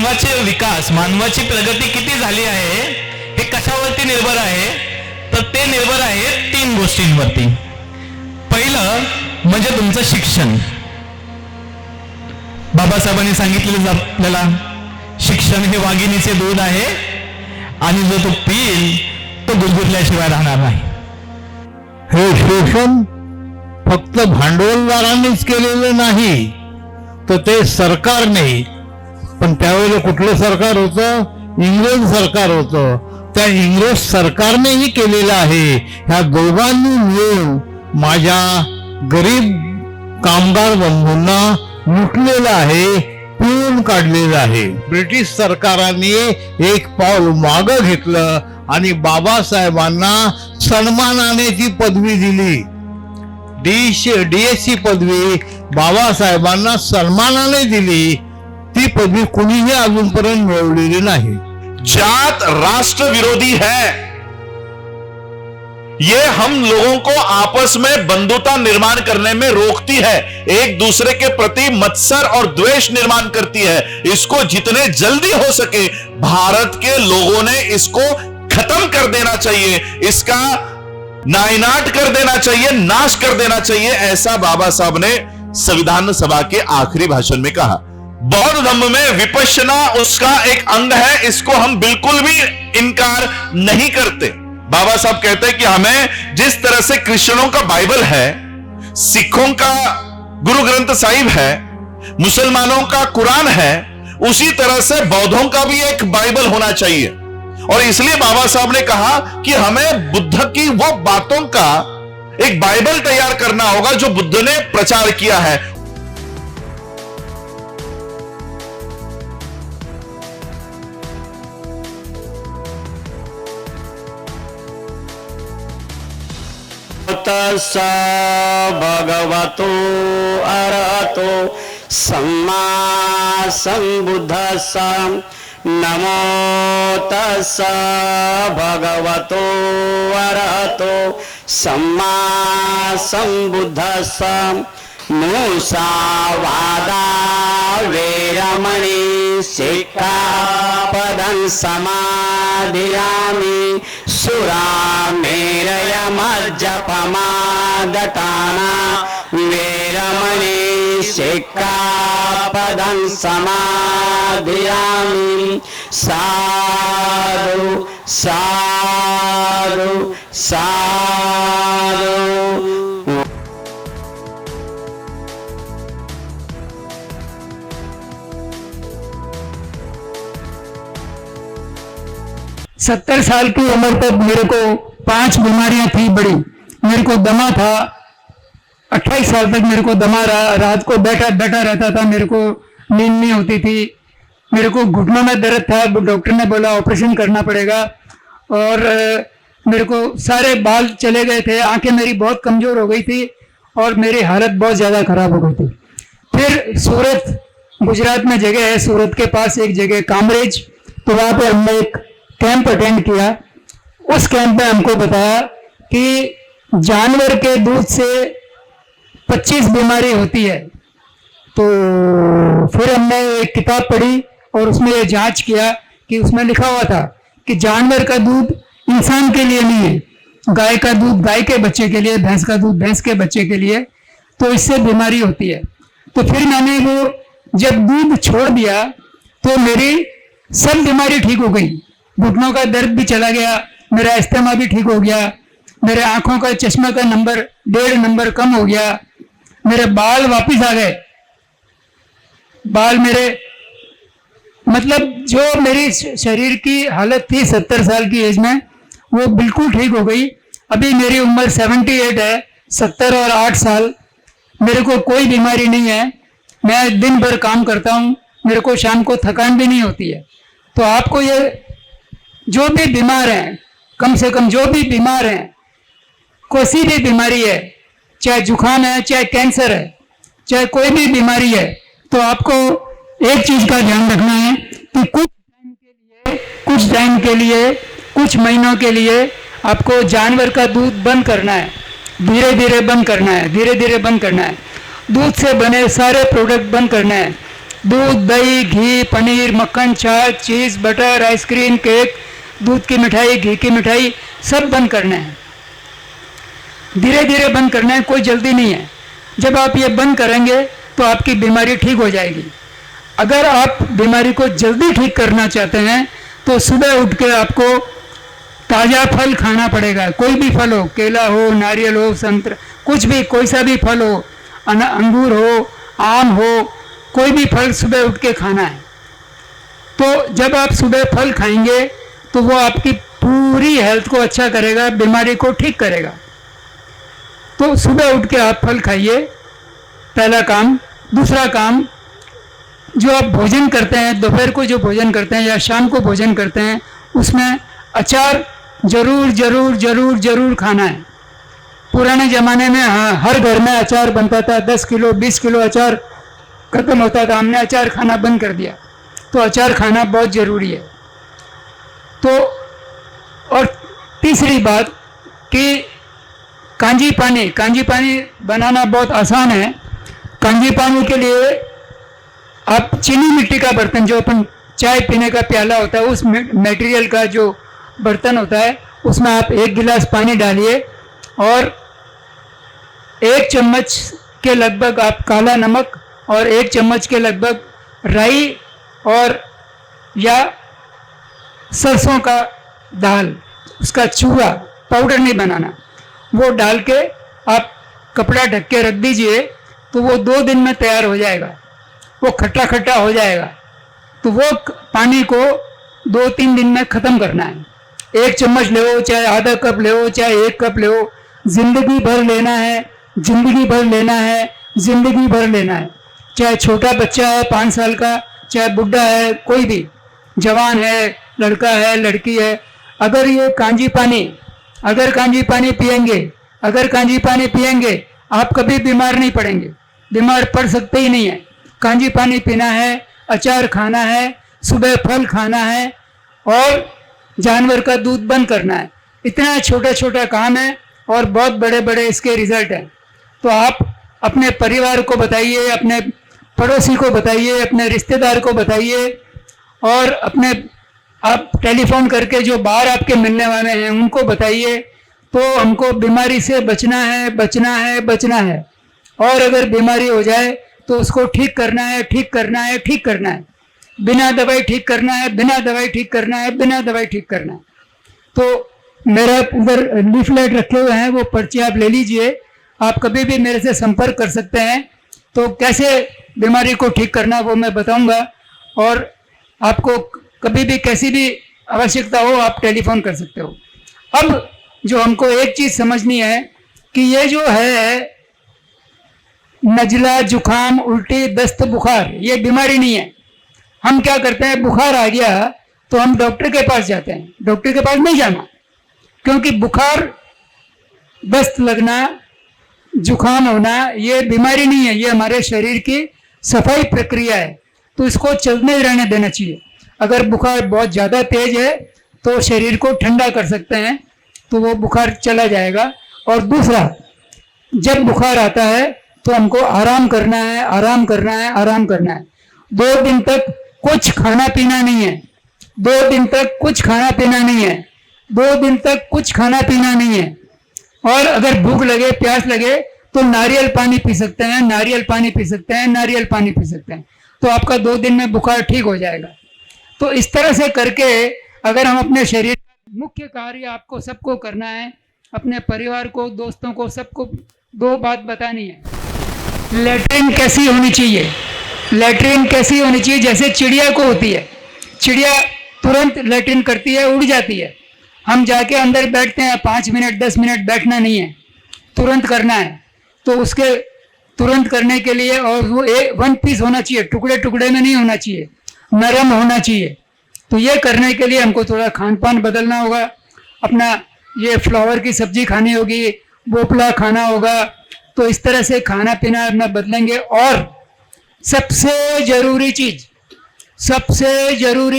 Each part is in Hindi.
मानवाचे विकास, मानवाची प्रगती किती झाली आहे हे कशावरती निर्भर आहे, तर ते निर्भर आहे 3 गोष्टींवरती. पहिलं म्हणजे तुमचं शिक्षण. बाबासाहेबांनी सांगितलेलं आपल्याला, शिक्षण हे वाघिणीचे दूध आहे आणि जो तो पिईल तो गुदगुदल्याशिवाय राहणार नाही. हे शोषण फक्त भांडवलदारांनीच केलेलं नाही, तर ते सरकारने, पण त्यावेळेला कुठलं सरकार होतं? इंग्रज सरकार होतं. त्या इंग्रज सरकारनेही केलेलं आहे. ह्या दोघांनी मिळून माझ्या गरीब कामगार बंधूंना लुटलेलं आहे, पिळून काढलेलं आहे. ब्रिटिश सरकाराने एक पाऊल मागं घेतलं आणि बाबासाहेबांना सन्मानाने ती पदवी दिली. DSc पदवी बाबासाहेबांना सन्मानाने दिली. ती पदवी कुणीही अजूनपर्यंत मिळवलेली नाही. जात राष्ट्र विरोधी है, ये हम लोगों को आपस में बंधुता निर्माण करने में रोकती है, एक दूसरे के प्रति मत्सर और द्वेष निर्माण करती है. इसको जितने जल्दी हो सके भारत के लोगों ने इसको खत्म कर देना चाहिए, इसका नायनाट कर देना चाहिए, नाश कर देना चाहिए, ऐसा बाबा साहब ने संविधान सभा के आखिरी भाषण में कहा. बौद्ध धर्म में विपश्यना उसका एक अंग है, इसको हम बिल्कुल भी इनकार नहीं करते. बाबा साहब कहते हैं कि हमें जिस तरह से क्रिश्चियनों का बाइबल है, सिखों का गुरु ग्रंथ साहिब है, मुसलमानों का कुरान है, उसी तरह से बौद्धों का भी एक बाइबल होना चाहिए. और इसलिए बाबा साहब ने कहा कि हमें बुद्ध की वो बातों का एक बाइबल तैयार करना होगा जो बुद्ध ने प्रचार किया है. तस्स भगवतो अरहतो सम्मा सम्बुद्धस्स. नमो तस्स भगवतो अरहतो सम्मा सम्बुद्धस्स. मुसावादा वेरमणि सिक्खापदं समादियामि. सुरामेरय मज्जपमादटाना वेरमणि सिक्खापदं समादियामि. साधु साधु साधु. सत्तर साल की उम्र तक मेरे को 5 बीमारियां थी बड़ी. मेरे को दमा था, 28 साल तक मेरे को दमा रहा. रात को बैठा बैठा रहता था, मेरे को नींद नहीं होती थी. मेरे को घुटनों में दर्द था, डॉक्टर ने बोला ऑपरेशन करना पड़ेगा. और मेरे को सारे बाल चले गए थे, आंखें मेरी बहुत कमजोर हो गई थी और मेरी हालत बहुत ज़्यादा खराब हो गई थी. फिर सूरत, गुजरात में जगह है, सूरत के पास एक जगह कामरेज, तो वहाँ पे हमने एक कैंप अटेंड किया. उस कैंप में हमको बताया कि जानवर के दूध से 25 बीमारी होती है. तो फिर हमने एक किताब पढ़ी और उसमें ये जांच किया कि उसमें लिखा हुआ था कि जानवर का दूध इंसान के लिए नहीं है, गाय का दूध गाय के बच्चे के लिए, भैंस का दूध भैंस के बच्चे के लिए, तो इससे बीमारी होती है. तो फिर मैंने वो जब दूध छोड़ दिया तो मेरी सब बीमारी ठीक हो गई. घुटनों का दर्द भी चला गया, मेरा अस्थमा भी ठीक हो गया, मेरे आंखों का चश्मा का नंबर 1.5 नंबर कम हो गया, मेरे बाल वापस आ गए. बाल मेरे, मतलब जो मेरी शरीर की हालत थी 70 साल की एज में, वो बिल्कुल ठीक हो गई. अभी मेरी उम्र 78 है, 70 और 8 साल. मेरे को कोई बीमारी नहीं है. मैं दिन भर काम करता हूँ, मेरे को शाम को थकान भी नहीं होती है. तो आपको ये जो भी बीमार हैं, कम से कम जो भी बीमार हैं, कोई भी बीमारी है, चाहे जुकाम है, चाहे कैंसर है, चाहे कोई भी बीमारी है, तो आपको एक चीज का ध्यान रखना है कि कुछ टाइम के लिए, कुछ महीनों के लिए आपको जानवर का दूध बंद करना है. धीरे धीरे बंद करना है, धीरे धीरे बंद करना है. दूध से बने सारे प्रोडक्ट बंद करना है. दूध, दही, घी, पनीर, मक्खन, छाछ, चीज़, बटर, आइसक्रीम, केक, दूध की मिठाई, घी की मिठाई सब बंद करना है। धीरे धीरे बंद करना है, कोई जल्दी नहीं है। जब आप ये बंद करेंगे तो आपकी बीमारी ठीक हो जाएगी। अगर आप बीमारी को जल्दी ठीक करना चाहते हैं तो सुबह उठ के आपको ताज़ा फल खाना पड़ेगा। कोई भी फल हो, केला हो, नारियल हो, संतरा, कुछ भी, कोई सा भी फल हो, अंगूर हो, आम हो, कोई भी फल सुबह उठ के खाना है। तो जब आप सुबह फल खाएंगे तो वो आपकी पूरी हेल्थ को अच्छा करेगा, बीमारी को ठीक करेगा। तो सुबह उठ के आप फल खाइए, पहला काम। दूसरा काम, जो आप भोजन करते हैं, दोपहर को जो भोजन करते हैं या शाम को भोजन करते हैं, उसमें अचार जरूर जरूर जरूर जरूर खाना है। पुराने ज़माने में हर घर में अचार बनता था, 10 किलो 20 किलो अचार खत्म होता था। हमने अचार खाना बंद कर दिया। तो अचार खाना बहुत ज़रूरी है। तो और तीसरी बात कि कांजी पानी बनाना बहुत आसान है। कांजी पानी के लिए आप चीनी मिट्टी का बर्तन, जो अपन चाय पीने का प्याला होता है, उस मटेरियल का जो बर्तन होता है, उसमें आप 1 गिलास पानी डालिए और 1 चम्मच के लगभग आप काला नमक और 1 चम्मच के लगभग राई और या सरसों का दाल, उसका चूरा, पाउडर नहीं बनाना, वो डाल के आप कपड़ा ढक के रख दीजिए। तो वो 2 दिन में तैयार हो जाएगा, वो खट्टा खट्टा हो जाएगा। तो वो पानी को 2-3 दिन में ख़त्म करना है। 1 चम्मच ले, चाहे आधा कप ले, चाहे 1 कप ले, जिंदगी भर लेना है, जिंदगी भर लेना है, जिंदगी भर लेना है। चाहे छोटा बच्चा है 5 साल का, चाहे बुढ़ा है, कोई भी, जवान है, लड़का है, लड़की है, अगर ये कांजी पानी पिएंगे, आप कभी बीमार नहीं पड़ेंगे, बीमार पड़ सकते ही नहीं है। कांजी पानी पीना है, अचार खाना है, सुबह फल खाना है और जानवर का दूध बंद करना है। इतना छोटा छोटा काम है और बहुत बड़े बड़े इसके रिजल्ट हैं। तो आप अपने परिवार को बताइए, अपने पड़ोसी को बताइए, अपने रिश्तेदार को बताइए और अपने आप टेलीफोन करके जो बाहर आपके मिलने वाले हैं उनको बताइए। तो हमको बीमारी से बचना है, बचना है, बचना है। और अगर बीमारी हो जाए तो उसको ठीक करना है, ठीक करना है, ठीक करना है। बिना दवाई ठीक करना है, बिना दवाई ठीक करना है, बिना दवाई ठीक करना है। तो मेरा उधर लीफलेट रखे हुए हैं, वो पर्ची आप ले लीजिए। आप कभी भी मेरे से संपर्क कर सकते हैं। तो कैसे बीमारी को ठीक करना वो मैं बताऊंगा और आपको कभी भी कैसी भी आवश्यकता हो आप टेलीफोन कर सकते हो। अब जो हमको एक चीज़ समझनी है कि ये जो है नजला, जुखाम, उल्टी, दस्त, बुखार, ये बीमारी नहीं है। हम क्या करते हैं, बुखार आ गया तो हम डॉक्टर के पास जाते हैं। डॉक्टर के पास नहीं जाना, क्योंकि बुखार, दस्त लगना, जुखाम होना ये बीमारी नहीं है, ये हमारे शरीर की सफाई प्रक्रिया है। तो इसको चलने रहने देना चाहिए। अगर बुखार बहुत ज़्यादा तेज है तो शरीर को ठंडा कर सकते हैं, तो वो बुखार चला जाएगा। और दूसरा, जब बुखार आता है तो हमको आराम करना है, आराम करना है, आराम करना है। 2 दिन तक कुछ खाना पीना नहीं है, 2 दिन तक कुछ खाना पीना नहीं है, 2 दिन तक कुछ खाना पीना नहीं है। और अगर भूख लगे, प्यास लगे तो नारियल पानी पी सकते हैं, नारियल पानी पी सकते हैं, नारियल पानी पी सकते हैं। तो आपका 2 दिन में बुखार ठीक हो जाएगा। तो इस तरह से करके अगर हम अपने शरीर, मुख्य कार्य आपको सबको करना है, अपने परिवार को, दोस्तों को, सबको 2 बात बतानी है। लैट्रिन कैसी होनी चाहिए, लैट्रिन कैसी होनी चाहिए, जैसे चिड़िया को होती है। चिड़िया तुरंत लैट्रिन करती है, उड़ जाती है। हम जाके अंदर बैठते हैं, 5 मिनट 10 मिनट बैठना नहीं है, तुरंत करना है। तो उसके तुरंत करने के लिए, और वो 1 पीस होना चाहिए, टुकड़े टुकड़े में नहीं होना चाहिए, नरम होना चाहिए। तो ये करने के लिए हमको थोड़ा खान पान बदलना होगा। अपना ये फ्लावर की सब्जी खानी होगी, बोपला खाना होगा। तो इस तरह से खाना पीना अपना बदलेंगे। और सबसे ज़रूरी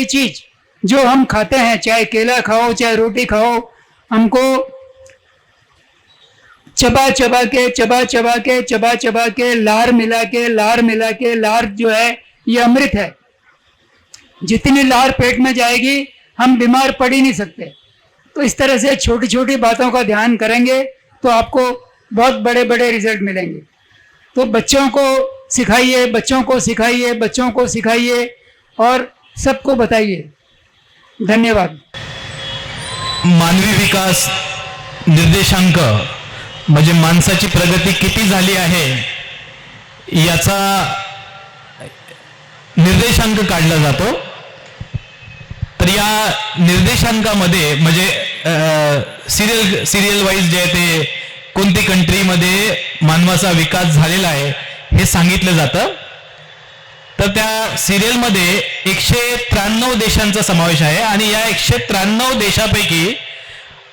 चीज़ जो हम खाते हैं, चाहे केला खाओ, चाहे रोटी खाओ, हमको चबा चबा के लार मिला के, लार जो है ये अमृत है। जितनी लहर पेट में जाएगी हम बीमार पड़ ही नहीं सकते। तो इस तरह से छोटी छोटी बातों का ध्यान करेंगे तो आपको बहुत बड़े बड़े रिजल्ट मिलेंगे। तो बच्चों को सिखाइए, बच्चों को सिखाइए, बच्चों को सिखाइए और सबको बताइए। धन्यवाद। मानवी विकास निर्देशांक म्हणजे माणसाची प्रगती किती झाली आहे याचा निर्देशांक काढला जातो। तर या निर्देशांकामध्ये म्हणजे सिरियल वाईज जे आहे ते कोणती कंट्रीमध्ये मानवाचा विकास झालेला आहे हे सांगितलं जातं। तर त्या सिरियलमध्ये 193 देशांचा समावेश आहे आणि या 193 देशापैकी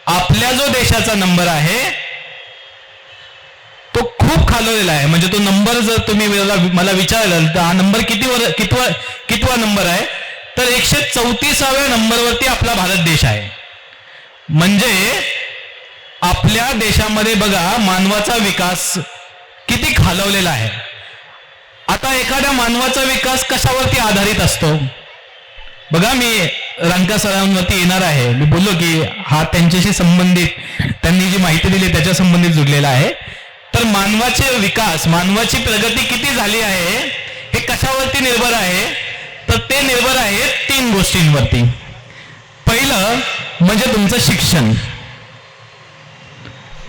आपल्या जो देशाचा नंबर आहे तो खूप खालवलेला आहे। म्हणजे तो नंबर जर तुम्ही मला विचारलं तर हा नंबर कितवा नंबर आहे तर 134व्या नंबरवरती आपला भारत देश आहे। म्हणजे आपल्या देशामध्ये बघा मानवाचा विकास किती खालवलेला आहे। आता एखाद्या मानवाचा विकास कशावरती आधारित असतो बघा, मी रांका सरांवरती येणार आहे। मी बोललो की हा त्यांच्याशी संबंधित त्यांनी जी माहिती दिली त्याच्या संबंधित जुडलेला आहे। तर मानवाचे विकास, मानवाची प्रगती किती झाली आहे हे कशावरती निर्भर आहे तर ते निर्भर आहे 3 गोष्टींवरती। पहिलं म्हणजे तुमचं शिक्षण।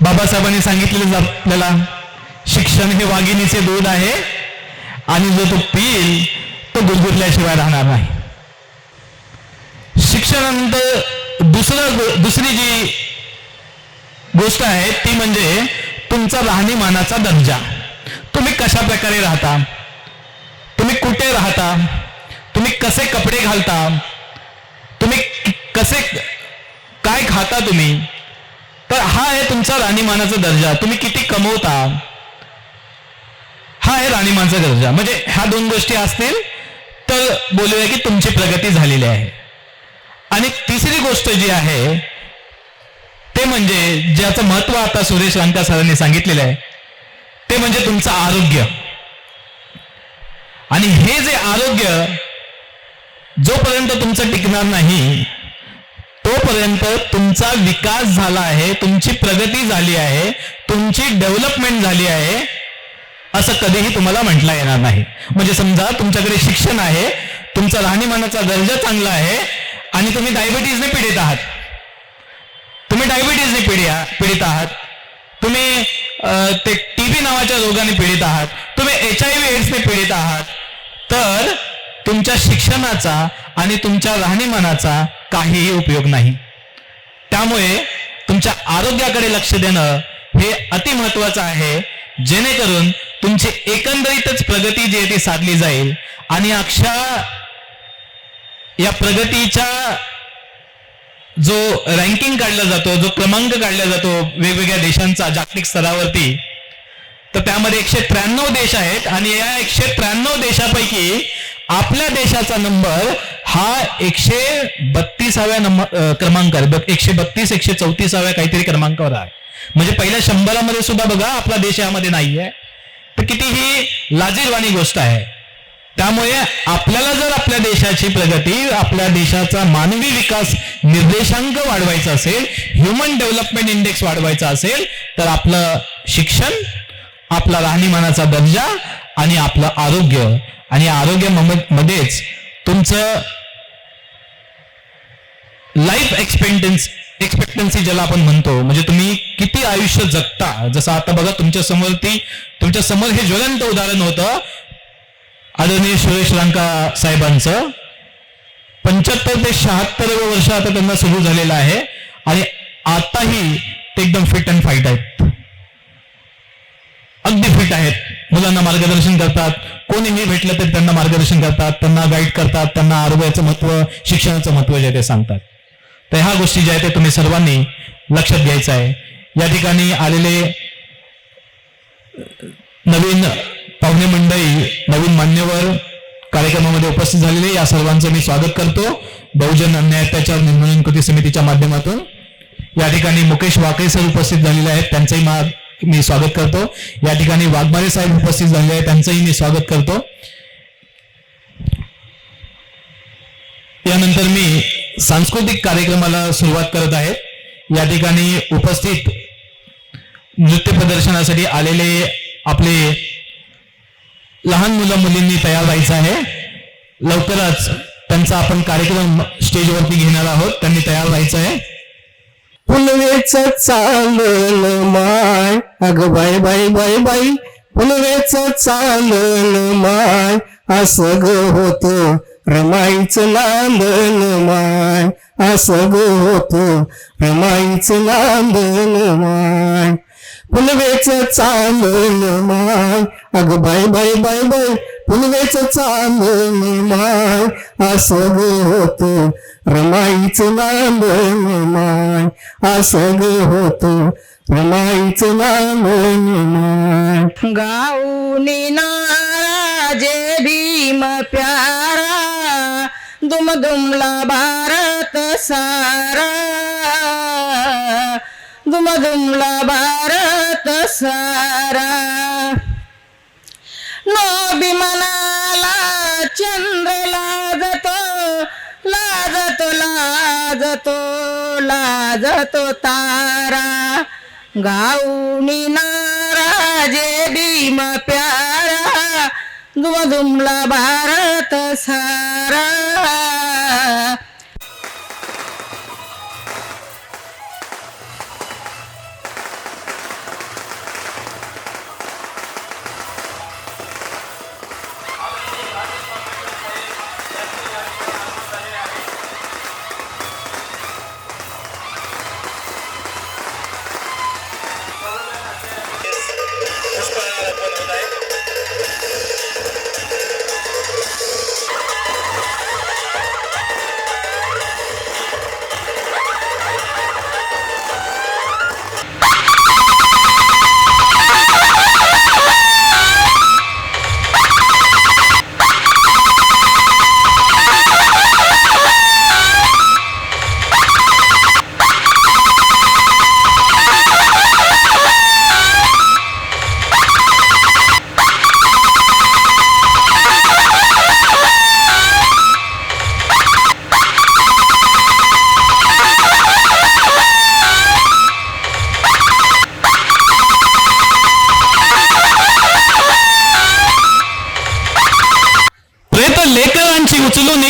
बाबासाहेबांनी सांगितलेलं आपल्याला शिक्षण हे वाघिणीचे दूध आहे आणि जो तो पिईल तो गुदगुदल्याशिवाय राहणार नाही। शिक्षणानंतर दुसरी जी गोष्ट आहे ती म्हणजे तुमचा राहणीमानाचा दर्जा। तुम्ही कशा प्रकारे राहता, तुम्ही कुठे राहता, तुम्ही कसे कपडे घालता, तुम्ही कसे काय खाता तुम्ही, तर हा आहे तुमचा राहणीमानाचा दर्जा। तुम्ही किती कमवता हा आहे राहणीमानाचा दर्जा। म्हणजे ह्या 2 गोष्टी असतील तर बोलूया की तुमची प्रगती झालेली आहे। आणि तिसरी गोष्ट जी आहे ते म्हणजे ज्याचं महत्व आता सुरेश रांका सरांनी सांगितलेलं आहे ते म्हणजे तुमचं आरोग्य। आणि हे जे आरोग्य जोपर्यंत तुमचं टिकणार नाही तोपर्यंत तुमचा विकास झाला आहे, तुमची प्रगती झाली आहे, तुमची डेव्हलपमेंट झाली आहे असं कधीही तुम्हाला म्हटलं येणार नाही। म्हणजे समजा तुमच्याकडे शिक्षण आहे, तुमचा राहणीमानाचा दर्जा चांगला आहे आणि तुम्ही डायबिटीजने पीडित आहात, पीडित आहात, तुम्ही ते टीबी नावाच्या रोगाने पीडित आहात, तुम्ही HIV एड्सने पीडित आहात, तर तुमच्या शिक्षणाचा आणि तुमच्या राहणीमानाचा काहीही उपयोग नाही। त्यामुळे तुमच्या आरोग्याकडे लक्ष देणं हे अति महत्वाचं आहे, जेणेकरून तुमची एकंदरीतच प्रगती जी आहे ती साधली जाईल। आणि या प्रगतीच्या जो रँकिंग काढला जातो, जो क्रमांक काढला जातो वेगवेगळ्या देशांचा जागतिक स्तरावरती, तर त्यामध्ये 193 देश आहेत आणि या 193 देशापैकी आपल्या देशाचा नंबर हा 132व्या नंबर क्रमांकावर, 132 134व्या काहीतरी क्रमांकावर आहे। म्हणजे पहिल्या 100 मध्ये सुद्धा बघा आपला देश यामध्ये नाहीये, तर कितीही लाजिरवाणी गोष्ट आहे। त्यामुळे आपल्याला जर आपल्या देशाची प्रगती, आपल्या देशाचा मानवी विकास निर्देशांक वाढवायचा असेल, ह्युमन डेव्हलपमेंट इंडेक्स वाढवायचा असेल, तर आपलं शिक्षण, आपला राहणीमानाचा दर्जा आणि आपलं आरोग्य, आणि आरोग्यामध्येच तुमचं लाईफ एक्सपेक्टन्सी ज्याला आपण म्हणतो, म्हणजे तुम्ही किती आयुष्य जगता। जसं आता बघा तुमच्या समोर हे ज्वलंत उदाहरण होतं आदरणीय सुरेश रांका साहेबांचं। 75 ते 76 वर्ष आता त्यांना सुरू झालेलं आहे आणि आताही ते एकदम फिट अँड फाईट आहेत, अगदी फिट आहेत। मुलांना मार्गदर्शन करतात, कोणीही भेटलं तर त्यांना मार्गदर्शन करतात, त्यांना गाईड करतात, त्यांना आरोग्याचं महत्व, शिक्षणाचं महत्व जे ते सांगतात। तर ह्या गोष्टी ज्या आहेत ते तुम्ही सर्वांनी लक्षात घ्यायचं आहे। या ठिकाणी आलेले नवीन पाहुणे मंडळी, नवीन मान्यवर कार्यक्रमामध्ये उपस्थित झालेले या सर्वांचं मी स्वागत करतो बहुजन अन्याय अत्याचार निर्मूलन कृती समितीच्या माध्यमातून। या ठिकाणी मुकेश वाकळे सर उपस्थित झालेले आहेत, त्यांचंही मी स्वागत करतो। या ठिकाणी वाघमारे साहेब उपस्थित झालेले आहेत, त्यांचंही मी स्वागत करतो। यानंतर मी सांस्कृतिक कार्यक्रमाला सुरुवात करत आहे. या ठिकाणी उपस्थित नृत्य प्रदर्शनासाठी आलेले आपले लहान मुलं मुलींनी तयार व्हायचं आहे. लवकरच त्यांचा आपण कार्यक्रम स्टेजवरती घेणार आहोत. त्यांनी तयार व्हायचं आहे. फुलवेच चालल माय, अग बाय बाय बाय बाय, फुलवेच चालल माय, असं ग होत रमाईचं नांदन माय, असं ग होत रमाईचं नांदन माय. फुलवेच चालल माय, अग बाय बाय बाय बाय, फुलवेच चालल माय, असं ग होत रमाईचं नांदन माय, असं ग होत रमाईचं नांदन माय. गाऊनी नाराजे भीम प्यारा, दुम दुमला भारत सारा, दुम दुमला भारत सारा. नो बिमनाला चंद्र लाजतो, लाजतो लाजतो लाजतो तारा. गाऊनी नाराजे भीम प्यारा, दुम दुमला भारत सारा.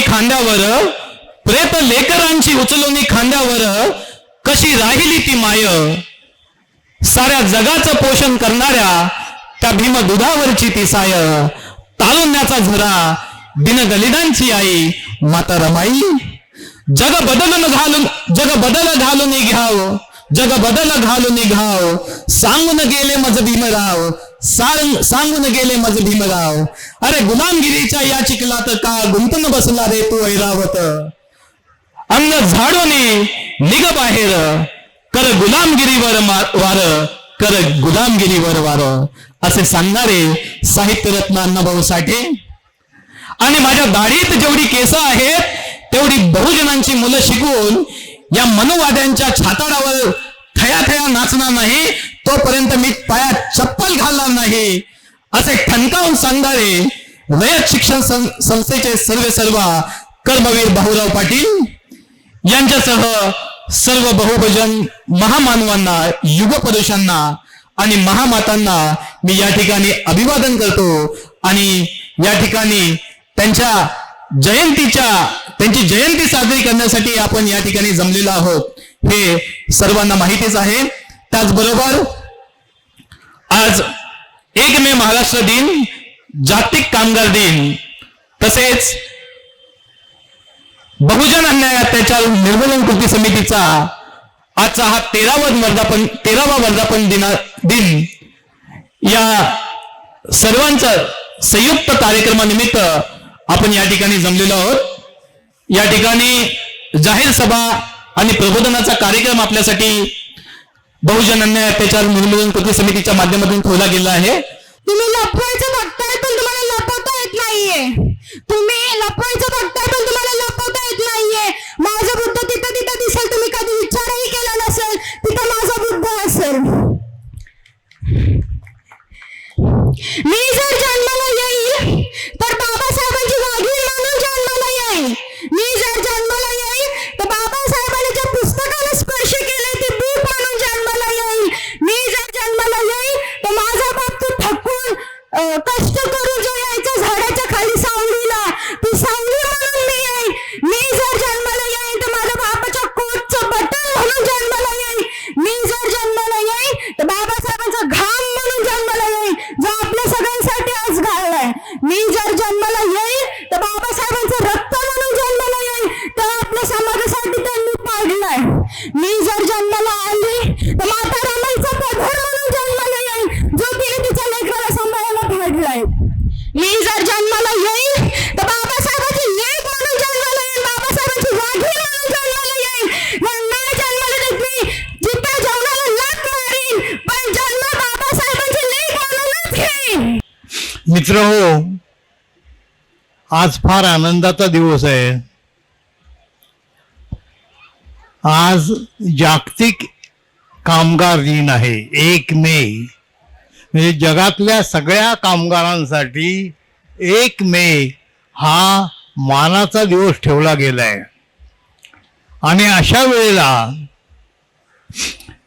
खांद्यावर, प्रेत लेकरांची उचलून खांद्यावर, कशी राहिली ती माय. साऱ्या जगाचं पोषण करणाऱ्या त्या भीम दुधावरची ती साय. तारुण्याचा झरा दिन दलितांची आई माता रमाई. जग बदल घालून घ्याव, जग बदल घालून घ्याव, सांगून गेले मज भीमराव, सांगून गेले मज भीमराव. अरे गुलामगिरीच्या या चिखलात का गुंतून बसला रे तू ऐरावत. अंग झाडून निघ बाहेर, कर गुलामगिरीवर वार, कर गुलामगिरीवर वार. असे सांगणारे साहित्य रत्न अण्णाभाऊ साठे. आणि माझ्या दाढीत जेवढी केस आहेत तेवढी बहुजनांची मुलं शिकून या मनोवाद्यांच्या छाताडावर थया थया नाचणार नाही, तोपर्यंत मी पायात चप्पल घालणार नाही, असे ठणकावून सांगणारे रयत शिक्षण संस्थेचे सर्व कर्मवीर भाऊराव पाटील यांच्यासह सर्व बहुभजन महामानवांना, युगपुरुषांना आणि महामातांना मी या ठिकाणी अभिवादन करतो. आणि या ठिकाणी त्यांची जयंती साजरी करण्यासाठी आपण या ठिकाणी जमलेलो आहोत हे सर्वांना माहितीच आहे. त्याचबरोबर आज 1 मे महाराष्ट्र दिन, जागतिक कामगार दिन, तसेच बहुजन अन्याय अत्याचार निर्मूलन कृती समितीचा आजचा हा 13वा वर्धापन दिन या सर्वांचा संयुक्त कार्यक्रमानिमित्त आपण या ठिकाणी जमलेलो आहोत. या ठिकाणी जाहीर सभा आणि प्रबोधनाचा कार्यक्रम आपल्यासाठी बहुजन अन्याय अत्याचार निर्मूलन कृती समितीच्या माध्यमातून ठेवला गेला आहे. तुम्ही लपवायचं बघताय पण तुम्हाला लपवता येत नाहीये. तुम्ही लपवायचं बघताय पण तुम्हाला लपवता येत नाहीये. माझा बुद्ध तिथं दिसेल, तुम्ही कधी विचारही केला नसेल तिथं माझा बुद्ध असेल. मी जर जन्माला येईल तर बाबासाहेबांची वाघीण म्हणून जन्माला येईल. मी जर कष्ट करून जो यायचा झाडाच्या खाली सावलीला, ती सावली म्हणून मी येईन. मी जर जन्माला येईन तर माझ्या बाबाच्या कोटचं बटन म्हणून जन्माला येईन. मी जर जन्माला येईन तर बाबासाहेबांचा घाम म्हणून जन्माला येईन, जो आपल्या सगळ्यांसाठी आज गाळलाय. मी जर जन्माला येईन तर बाबासाहेबांचं रक्त म्हणून जन्माला येईन, तर आपल्या समाजासाठी त्यांनी पाडलाय. मी जर जन्माला आली तर माता रामांचा पदर म्हणून जन्माला येईन, जो तिने तिच्या लेकराला सांभाळायला पाडलाय. मी जर जन्माला येईन तर बाबासाहेबांची लेक म्हणून जन्माला येईन, बाबासाहेबांची वाघी म्हणून जन्माला येईन. नाही जन्माला देत मी जिथे जेवणाला लाथ मारीन, पण जन्म बाबासाहेबांची लेक म्हणूनच घेईन. मित्रहो, आज फार आनंदाचा दिवस आहे. आज जागतिक कामगार दिन आहे. 1 मे म्हणजे जगातल्या सगळ्या कामगारांसाठी 1 मे हा मानाचा दिवस ठेवला गेलाय. आणि अशा वेळेला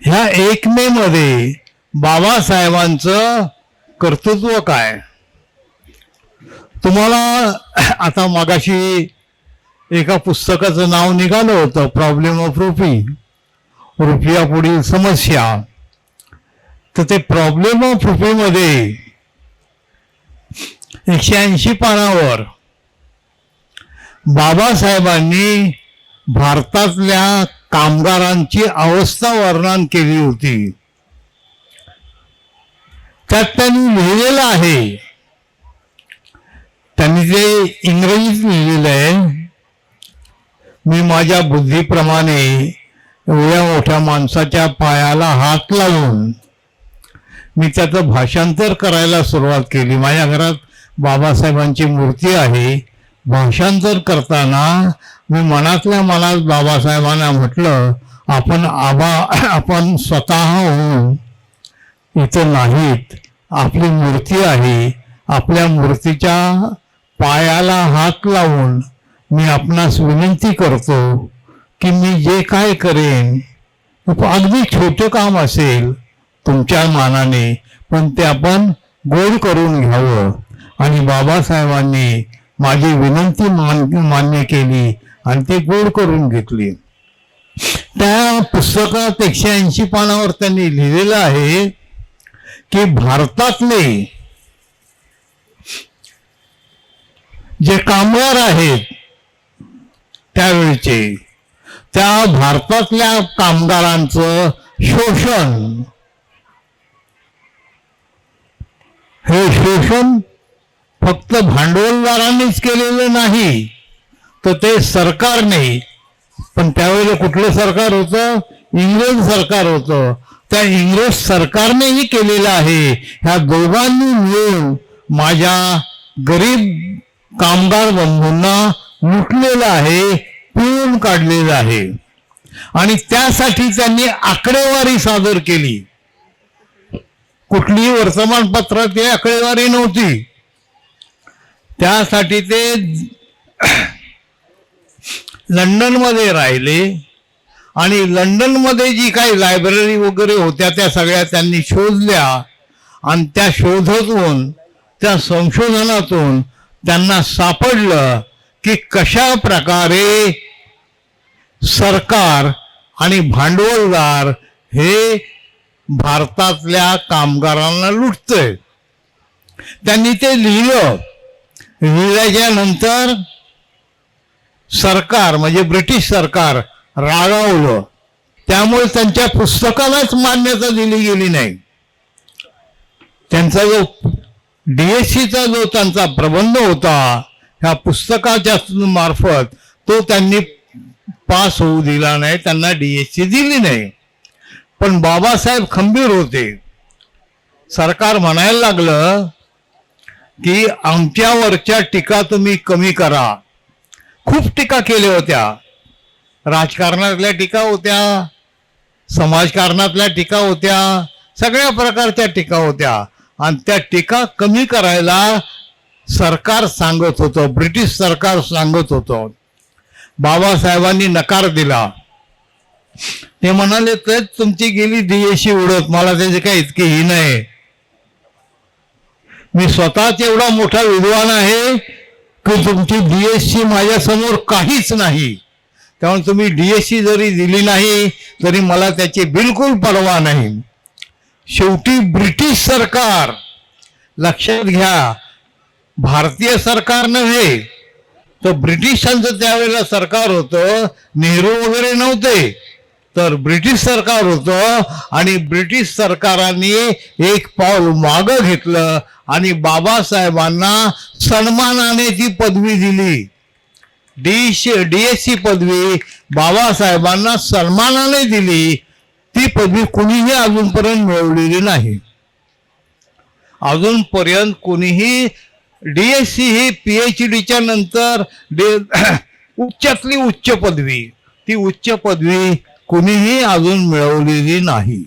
ह्या 1 मे मध्ये बाबासाहेबांचं कर्तृत्व काय? तुम्हाला आता मगाशी एका पुस्तकाचं नाव निघालं होतं, प्रॉब्लेम ऑफ रुपी, रुपया पुढील समस्या. तर ते प्रॉब्लेम ऑफ रुपीमध्ये 180 पानावर बाबासाहेबांनी भारतातल्या कामगारांची अवस्था वर्णन केली होती. त्यात त्यांनी लिहिलेलं आहे, त्यांनी ते इंग्रजीत लिहिलेलं आहे. मी माझ्या बुद्धीप्रमाणे एवढ्या मोठ्या माणसाच्या पायाला हात लावून मी त्याचं भाषांतर करायला सुरुवात केली. माझ्या घरात बाबासाहेबांची मूर्ती आहे. भाषांतर करताना मी मनातल्या मनात बाबासाहेबांना म्हटलं, आपण स्वतः होऊन इथं नाहीत, आपली मूर्ती आहे. आपल्या मूर्तीच्या पायाला हात लावून मी आपणास विनंती करतो की मी जे काय करेन, अगदी छोटं काम असेल तुमच्या मानाने, पण ते आपण गोड करून घ्यावं. आणि बाबासाहेबांनी माझी विनंती मान्य केली आणि ते गोड करून घेतली. त्या पुस्तकात 180 पानावर त्यांनी लिहिलेलं आहे की भारतातले जे कामगार आहेत त्यावेळचे, त्या भारतातल्या कामगारांचं शोषण, हे शोषण फक्त भांडवलदारांनीच केलेलं नाही, तर ते सरकारने, पण त्यावेळेला कुठलं सरकार होतं? इंग्रज सरकार होतं. त्या इंग्रज सरकारनेही केलेलं आहे. ह्या दोघांनी मिळून माझ्या गरीब कामगार बंधूंना लुटलेलं आहे, पिळून काढलेलं आहे. आणि त्यासाठी त्यांनी आकडेवारी सादर केली. कुठलीही वर्तमानपत्रात ही आकडेवारी नव्हती. त्यासाठी ते लंडनमध्ये राहिले आणि लंडनमध्ये जी काही लायब्ररी वगैरे होत्या त्या सगळ्या त्यांनी शोधल्या. आणि त्या शोधातून, त्या संशोधनातून त्यांना सापडलं की कशा प्रकारे सरकार आणि भांडवलदार हे भारतातल्या कामगारांना लुटतंय. त्यांनी ते लिहिलं. लिहिल्याच्या नंतर सरकार म्हणजे ब्रिटिश सरकार रागावलं. त्यामुळे त्यांच्या पुस्तकालाच मान्यता दिली गेली नाही. त्यांचा जो DSCचा जो त्यांचा प्रबंध होता ह्या पुस्तकाच्या मार्फत, तो त्यांनी पास होऊ दिला नाही, त्यांना DSC दिली नाही. पण बाबासाहेब खंबीर होते. सरकार म्हणायला लागलं की आमच्यावरच्या टीका तुम्ही कमी करा. खूप टीका केल्या होत्या. राजकारणातल्या टीका होत्या, समाजकारणातल्या टीका होत्या, सगळ्या प्रकारच्या टीका होत्या. आणि त्या टीका कमी करायला सरकार सांगत होतं, ब्रिटिश सरकार सांगत होतं. बाबासाहेबांनी नकार दिला. ते म्हणाले तर तुमची गेली DSC उडत, मला त्याची काही इतकी ही नाही. मी स्वतःच एवढा मोठा विद्वान आहे की तुमची डीएससी माझ्या समोर काहीच नाही. त्यामुळे तुम्ही डीएससी जरी दिली नाही तरी मला त्याची बिलकुल पर्वा नाही. शेवटी ब्रिटिश सरकार, लक्षात घ्या, भारतीय सरकार नव्हे तर ब्रिटिशांचं त्यावेळेला सरकार होतं. नेहरू वगैरे नव्हते, तर ब्रिटिश सरकार होतं. आणि ब्रिटिश सरकारांनी एक पाऊल मागं घेतलं आणि बाबासाहेबांना सन्मानाने ती पदवी दिली. डीएससी पदवी बाबासाहेबांना सन्मानाने दिली. ती पदवी कुणीही अजूनपर्यंत मिळवलेली नाही. अजूनपर्यंत कोणीही डीएससी ही PhDच्या नंतर उच्चातली उच्च पदवी, ती उच्च पदवी कोणीही अजून मिळवलेली नाही.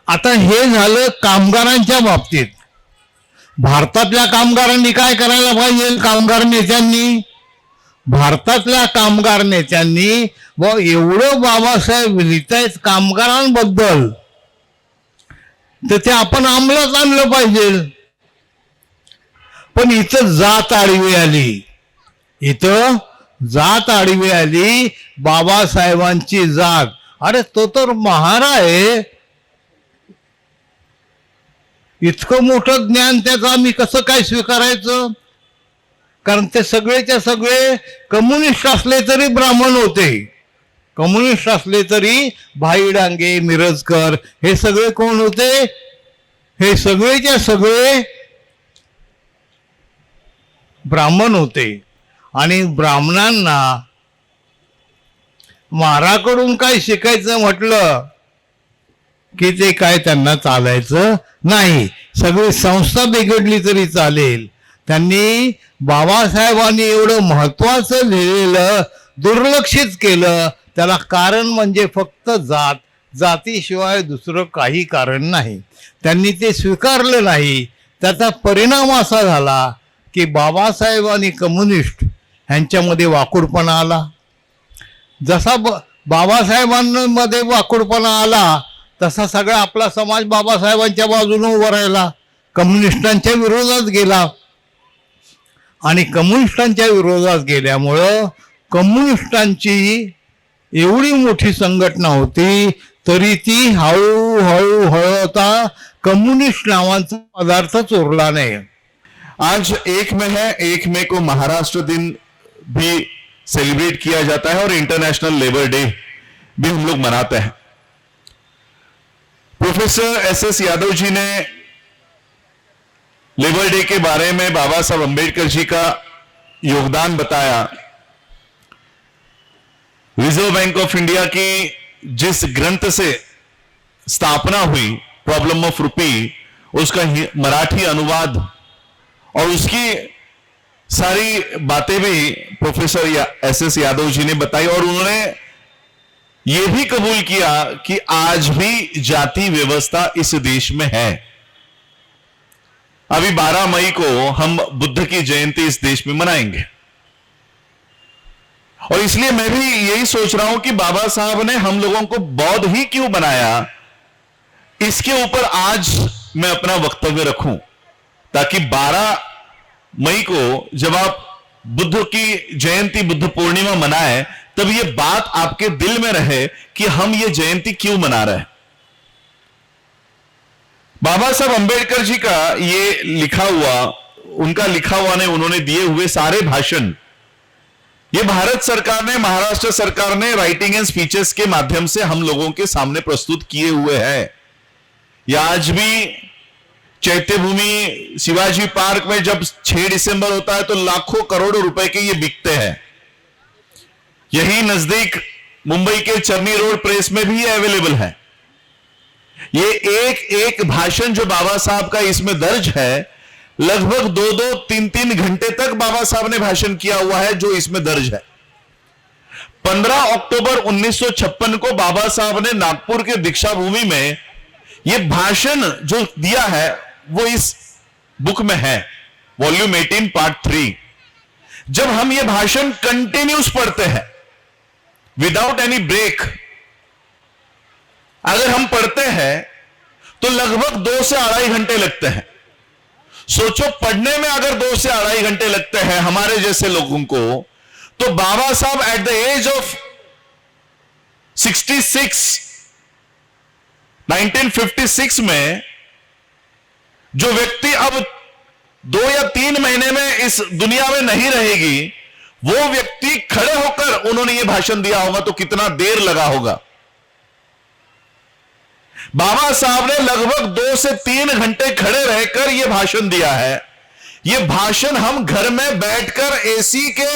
आता हे झालं कामगारांच्या बाबतीत. भारतातल्या कामगारांनी काय करायला पाहिजे? कामगार नेत्यांनी, भारतातल्या कामगार नेत्यांनी व एवढं बाबासाहेब लिहितायत कामगारांबद्दल तर ते आपण अंमलात आणलं पाहिजे. पण इथं जात आडवी आली, इथं जात आडवी आली. बाबासाहेबांची जात, अरे तो तर महार आहे, इतकं मोठं ज्ञान त्याचं आम्ही कसं काय स्वीकारायचं? कारण ते सगळेच्या सगळे कम्युनिस्ट असले तरी ब्राह्मण होते, कम्युनिस्ट असले तरी भाई डांगे, मिरजकर हे सगळे कोण होते? हे सगळेच्या सगळे ब्राह्मण होते. आणि ब्राह्मणांना महाराकडून काय शिकायचं म्हटलं की ते काय त्यांना चालायचं नाही. सगळी संस्था बिघडली तरी चालेल. त्यांनी बाबासाहेबांनी एवढं महत्वाचं लिहिलेलं दुर्लक्षित केलं. त्याला कारण म्हणजे फक्त जात, जातीशिवाय दुसरं काही कारण नाही. त्यांनी ते स्वीकारलं नाही. त्याचा परिणाम असा झाला की बाबासाहेब आणि कम्युनिस्ट ह्यांच्यामध्ये वाकुडपणा आला. जसा बाबासाहेबांमध्ये वाकुडपणा आला तसा सगळा आपला समाज बाबासाहेबांच्या बाजूने उभा राहिला, कम्युनिस्टांच्या विरोधात गेला. आणि कम्युनिस्टांच्या विरोधात गेल्यामुळं कम्युनिस्टांची एवढी मोठी संघटना होती तरी ती हळूहळू आता कम्युनिस्ट नावाचा पदार्थच उरला नाही. आज 1 मई है, 1 मई को महाराष्ट्र दिन भी सेलिब्रेट किया जाता है और इंटरनेशनल लेबर डे भी हम लोग मनाते हैं. प्रोफेसर SS यादव जी ने लेबर डे के बारे में बाबा साहब अंबेडकर जी का योगदान बताया. रिजर्व बैंक ऑफ इंडिया की जिस ग्रंथ से स्थापना हुई, प्रॉब्लम ऑफ रुपी, उसका मराठी अनुवाद और उसकी सारी बातें भी प्रोफेसर SS यादव जी ने बताई. और उन्होंने यह भी कबूल किया कि आज भी जाति व्यवस्था इस देश में है. अभी 12 मई को हम बुद्ध की जयंती इस देश में मनाएंगे और इसलिए मैं भी यही सोच रहा हूं कि बाबा साहब ने हम लोगों को बौद्ध ही क्यों बनाया, इसके ऊपर आज मैं अपना वक्तव्य रखूं ताकि 12 मई को जब आप बुद्ध की जयंती, बुद्ध पूर्णिमा मनाएं, तब ये बात आपके दिल में रहे कि हम ये जयंती क्यों मना रहे हैं. बाबा साहब अंबेडकर जी का ये लिखा हुआ, उनका लिखा हुआ ने उन्होंने दिए हुए सारे भाषण ये भारत सरकार ने, महाराष्ट्र सरकार ने राइटिंग एंड स्पीचेस के माध्यम से हम लोगों के सामने प्रस्तुत किए हुए हैं. ये आज भी चैत्य भूमि शिवाजी पार्क में जब 6 दिसंबर होता है तो लाखों करोड़ों रुपए के ये बिकते हैं. यही नजदीक मुंबई के चर्नी रोड प्रेस में भी ये अवेलेबल है. ये एक एक भाषण जो बाबा साहब का इसमें दर्ज है, लगभग 2-2, 3-3 घंटे तक बाबा साहब ने भाषण किया हुआ है जो इसमें दर्ज है. 15 अक्टूबर 1956 को बाबा साहब ने नागपुर के दीक्षा भूमि में ये भाषण जो दिया है वो इस बुक में है, वॉल्यूम 18 पार्ट 3. जब हम ये भाषण कंटिन्यूस पढ़ते हैं विदाउट एनी ब्रेक, अगर हम पढ़ते हैं तो लगभग 2 से 2.5 घंटे लगते हैं. सोचो, पढ़ने में अगर 2 से 2.5 घंटे लगते हैं हमारे जैसे लोगों को, तो बाबा साहब एट द एज ऑफ 66, 1956 में, जो व्यक्ति अब 2 या 3 महीने में इस दुनिया में नहीं रहेगी, वो व्यक्ति खड़े होकर उन्होंने ये भाषण दिया होगा तो कितना देर लगा होगा। बाबा साहब ने लगभग 2 से 3 घंटे खड़े रहकर यह भाषण दिया है। यह भाषण हम घर में बैठकर, एसी के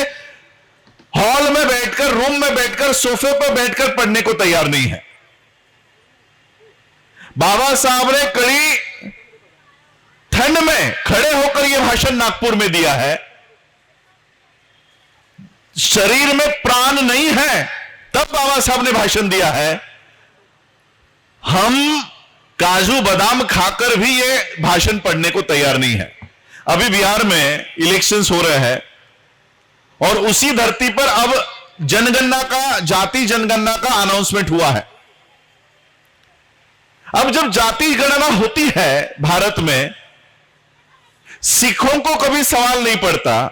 हॉल में बैठकर, रूम में बैठकर, सोफे पर बैठकर पढ़ने को तैयार नहीं है। बाबा साहब ने कड़ी ठंड में खड़े होकर यह भाषण नागपुर में दिया है। शरीर में प्राण नहीं है तब बाबा साहब ने भाषण दिया है। हम काजू बादाम खाकर भी ये भाषण पढ़ने को तैयार नहीं है। अभी बिहार में इलेक्शंस हो रहे हैं और उसी धरती पर अब जनगणना का, जाति जनगणना का अनाउंसमेंट हुआ है। अब जब जाति गणना होती है भारत में, सिखों को कभी सवाल नहीं पड़ता,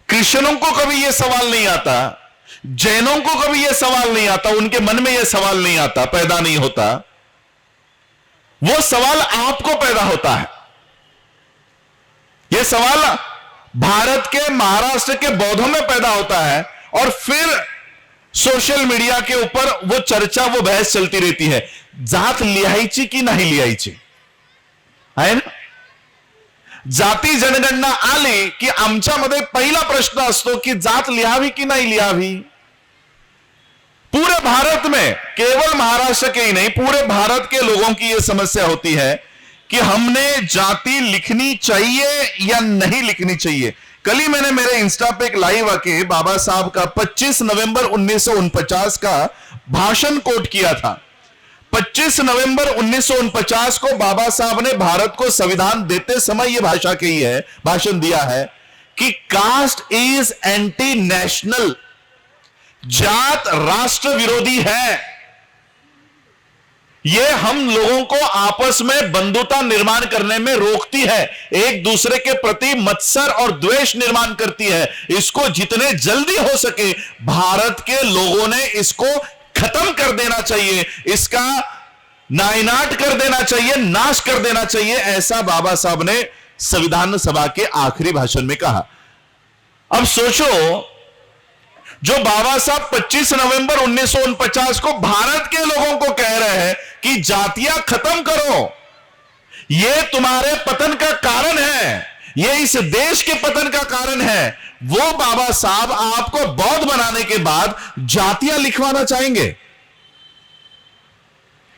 क्रिश्चियनों को कभी यह सवाल नहीं आता, जैनों को कभी यह सवाल नहीं आता, उनके मन में यह सवाल नहीं आता, पैदा नहीं होता। वो सवाल आपको पैदा होता है। यह सवाल भारत के, महाराष्ट्र के बौद्धों में पैदा होता है और फिर सोशल मीडिया के ऊपर वो चर्चा, वो बहस चलती रहती है, जात लिहायची की नाही लिहायची, है ना। जाती जनगणना आली की आमच्यामध्ये पहिला प्रश्न असतो की जात लिहावी की नाही लिहावी। पूरे भारत में, केवल महाराष्ट्र के ही नहीं, पूरे भारत के लोगों की यह समस्या होती है कि हमने जाति लिखनी चाहिए या नहीं लिखनी चाहिए। कल ही मैंने मेरे इंस्टा पे एक लाइव आके बाबा साहब का 25 नवंबर 1949 का भाषण कोट किया था। 25 नवंबर 1949 को बाबा साहब ने भारत को संविधान देते समय यह भाषण दिया है कि कास्ट इज एंटी नेशनल, जात राष्ट्र विरोधी है। यह हम लोगों को आपस में बंधुता निर्माण करने में रोकती है, एक दूसरे के प्रति मत्सर और द्वेष निर्माण करती है। इसको जितने जल्दी हो सके भारत के लोगों ने इसको खत्म कर देना चाहिए, इसका नायनाट कर देना चाहिए, नाश कर देना चाहिए, ऐसा बाबा साहब ने संविधान सभा के आखिरी भाषण में कहा। अब सोचो, जो बाबा साहब 25 नवंबर 1949 को भारत के लोगों को कह रहे हैं कि जातियां खत्म करो, यह तुम्हारे पतन का कारण है, यह इस देश के पतन का कारण है, वो बाबा साहब आपको बौद्ध बनाने के बाद जातियां लिखवाना चाहेंगे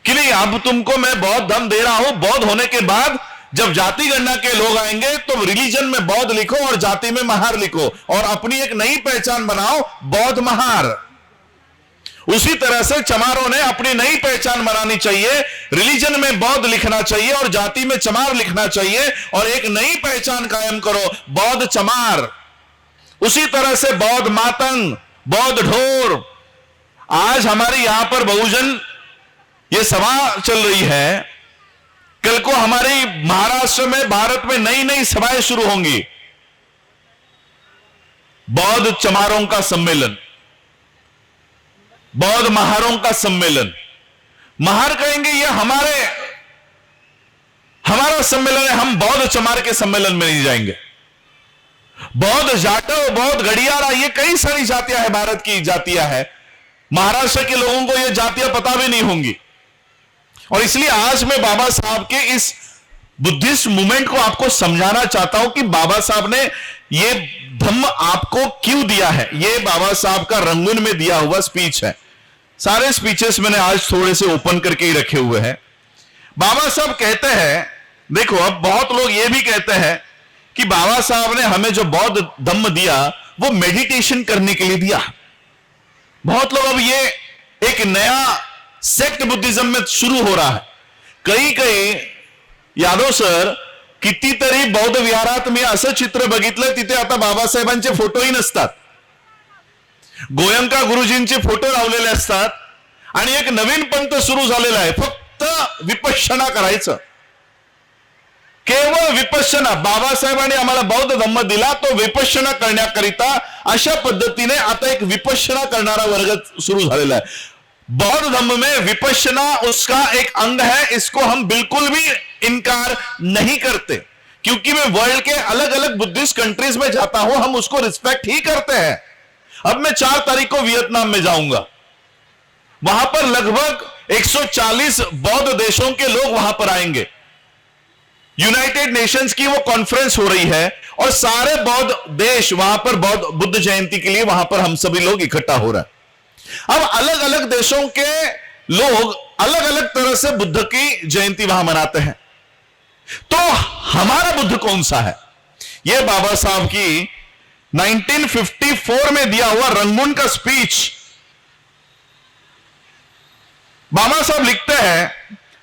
कि नहीं, अब तुमको मैं बौद्ध धर्म दे रहा हूं, बौद्ध होने के बाद जब जाति गणना के लोग आएंगे तो रिलीजन में बौद्ध लिखो और जाति में महार लिखो और अपनी एक नई पहचान बनाओ, बौद्ध महार। उसी तरह से चमारों ने अपनी नई पहचान बनानी चाहिए, रिलीजन में बौद्ध लिखना चाहिए और जाति में चमार लिखना चाहिए और एक नई पहचान कायम करो, बौद्ध चमार। उसी तरह से बौद्ध मातंग, बौद्ध ढोर। आज हमारे यहां पर बहुजन ये सभा चल रही है, कल को हमारी महाराष्ट्र में, भारत में नई नई सभाएं शुरू होंगी, बौद्ध चमारों का सम्मेलन, बौद्ध महारों का सम्मेलन। महार कहेंगे ये हमारा सम्मेलन है, हम बौद्ध चमार के सम्मेलन में नहीं जाएंगे। बौद्ध जाटव, बौद्ध गड़ियारा, ये कई सारी जातियां हैं, भारत की जातियां हैं। महाराष्ट्र के लोगों को ये जातियां पता भी नहीं होंगी। और इसलिए आज मैं बाबा साहब के इस बुद्धिस्ट मूवमेंट को आपको समझाना चाहता हूं कि बाबा साहब ने ये धम्म आपको क्यों दिया है। ये बाबा साहब का रंगून में दिया हुआ स्पीच है। सारे स्पीचेस मैंने आज थोड़े से ओपन करके ही रखे हुए हैं। बाबा साहब कहते हैं, देखो अब बहुत लोग ये भी कहते हैं कि बाबा साहब ने हमें जो बौद्ध धम्म दिया वो मेडिटेशन करने के लिए दिया। बहुत लोग अब ये एक नया सेक्ट बुद्धिज्म में शुरू हो रहा है। कई यादव सर, कितीतरी बौद्ध विहारात मी असं चित्र बघितलं, तिथे आता बाबासाहेबांचे फोटोही नसतात, गोयंका गुरुजींचे फोटो लावलेले असतात आणि एक नवीन पंथ सुरू झालेला आहे, फक्त विपश्यना करायचं। केवळ विपश्यना, बाबासाहेबांनी आम्हाला बौद्ध धम्म दिला तो विपश्यना करण्याकरिता अशा पद्धतीने आता एक विपश्यना करणारा वर्ग सुरू झालेला है। बौद्ध धम्म में विपश्यना उसका एक अंग है, इसको हम बिल्कुल भी इनकार नहीं करते, क्योंकि मैं वर्ल्ड के अलग अलग बुद्धिस्ट कंट्रीज में जाता हूं, हम उसको रिस्पेक्ट ही करते हैं। अब मैं 4 तारीख को वियतनाम में जाऊंगा, वहां पर लगभग 140 बौद्ध देशों के लोग वहां पर आएंगे। यूनाइटेड नेशंस की वो कॉन्फ्रेंस हो रही है और सारे बौद्ध देश वहां पर बुद्ध जयंती के लिए वहां पर हम सभी लोग इकट्ठा हो रहे हैं। अब अलग अलग देशों के लोग अलग अलग तरह से बुद्ध की जयंती वहां मनाते हैं, तो हमारा बुद्ध कौन सा है? यह बाबा साहब की 1954 में दिया हुआ रंगून का स्पीच। बाबा साहब लिखते हैं,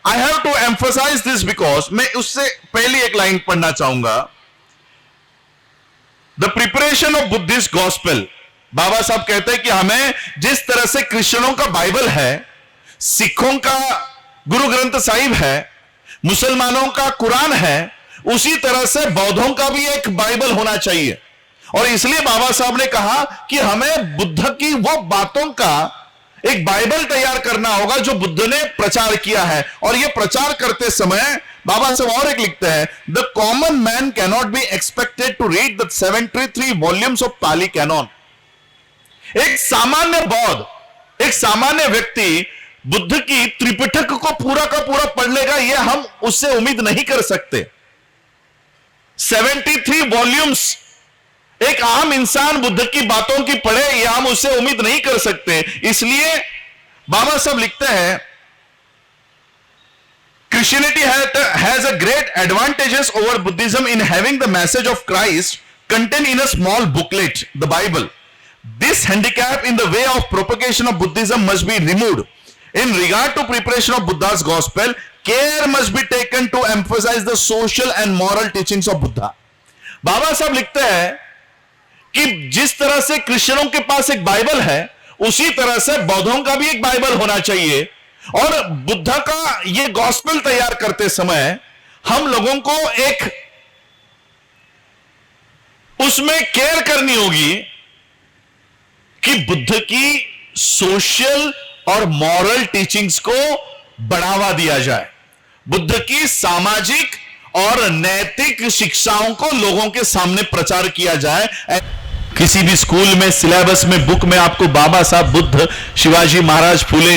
I have to emphasize this because, मैं उससे पहली एक लाइन पढ़ना चाहूंगा। The preparation of Buddhist gospel, बाबा साहब कहते हैं कि हमें जिस तरह से क्रिश्चियनों का बाइबल है, सिखों का गुरु ग्रंथ साहिब है, मुसलमानों का कुरान है, उसी तरह से बौद्धों का भी एक बाइबल होना चाहिए। और इसलिए बाबा साहब ने कहा कि हमें बुद्ध की वो बातों का एक बाइबल तैयार करना होगा जो बुद्ध ने प्रचार किया है। और ये प्रचार करते समय बाबा साहब और एक लिखते हैं, the common man cannot be expected to read the 73 volumes of Pali canon. एक सामान्य बौद्ध, एक सामान्य व्यक्ति बुद्ध की त्रिपिटक को पूरा का पूरा पढ़ लेगा, यह हम उससे उम्मीद नहीं कर सकते। 73 वॉल्यूम्स एक आम इंसान बुद्ध की बातों की पढ़े, यह हम उससे उम्मीद नहीं कर सकते। इसलिए बाबा साहब लिखते हैं, Christianity has a great advantages over Buddhism in having the message of Christ contain in a small booklet, the Bible. This handicap in the way of propagation of Buddhism must be removed. In regard to preparation of Buddha's gospel, care must be taken to emphasize the social and moral teachings of Buddha। बाबा साहब लिखते हैं कि जिस तरह से क्रिश्चियनों के पास एक बाइबल है, उसी तरह से बौद्धों का भी एक बाइबल होना चाहिए। और बुद्ध का ये गॉस्पेल तैयार करते समय हम लोगों को एक उसमें केयर करनी होगी कि बुद्ध की सोशल और मॉरल टीचिंग्स को बढ़ावा दिया जाए, बुद्ध की सामाजिक और नैतिक शिक्षाओं को लोगों के सामने प्रचार किया जाए। किसी भी स्कूल में सिलेबस में बुक में आपको बाबा साहब, बुद्ध, शिवाजी महाराज, फूले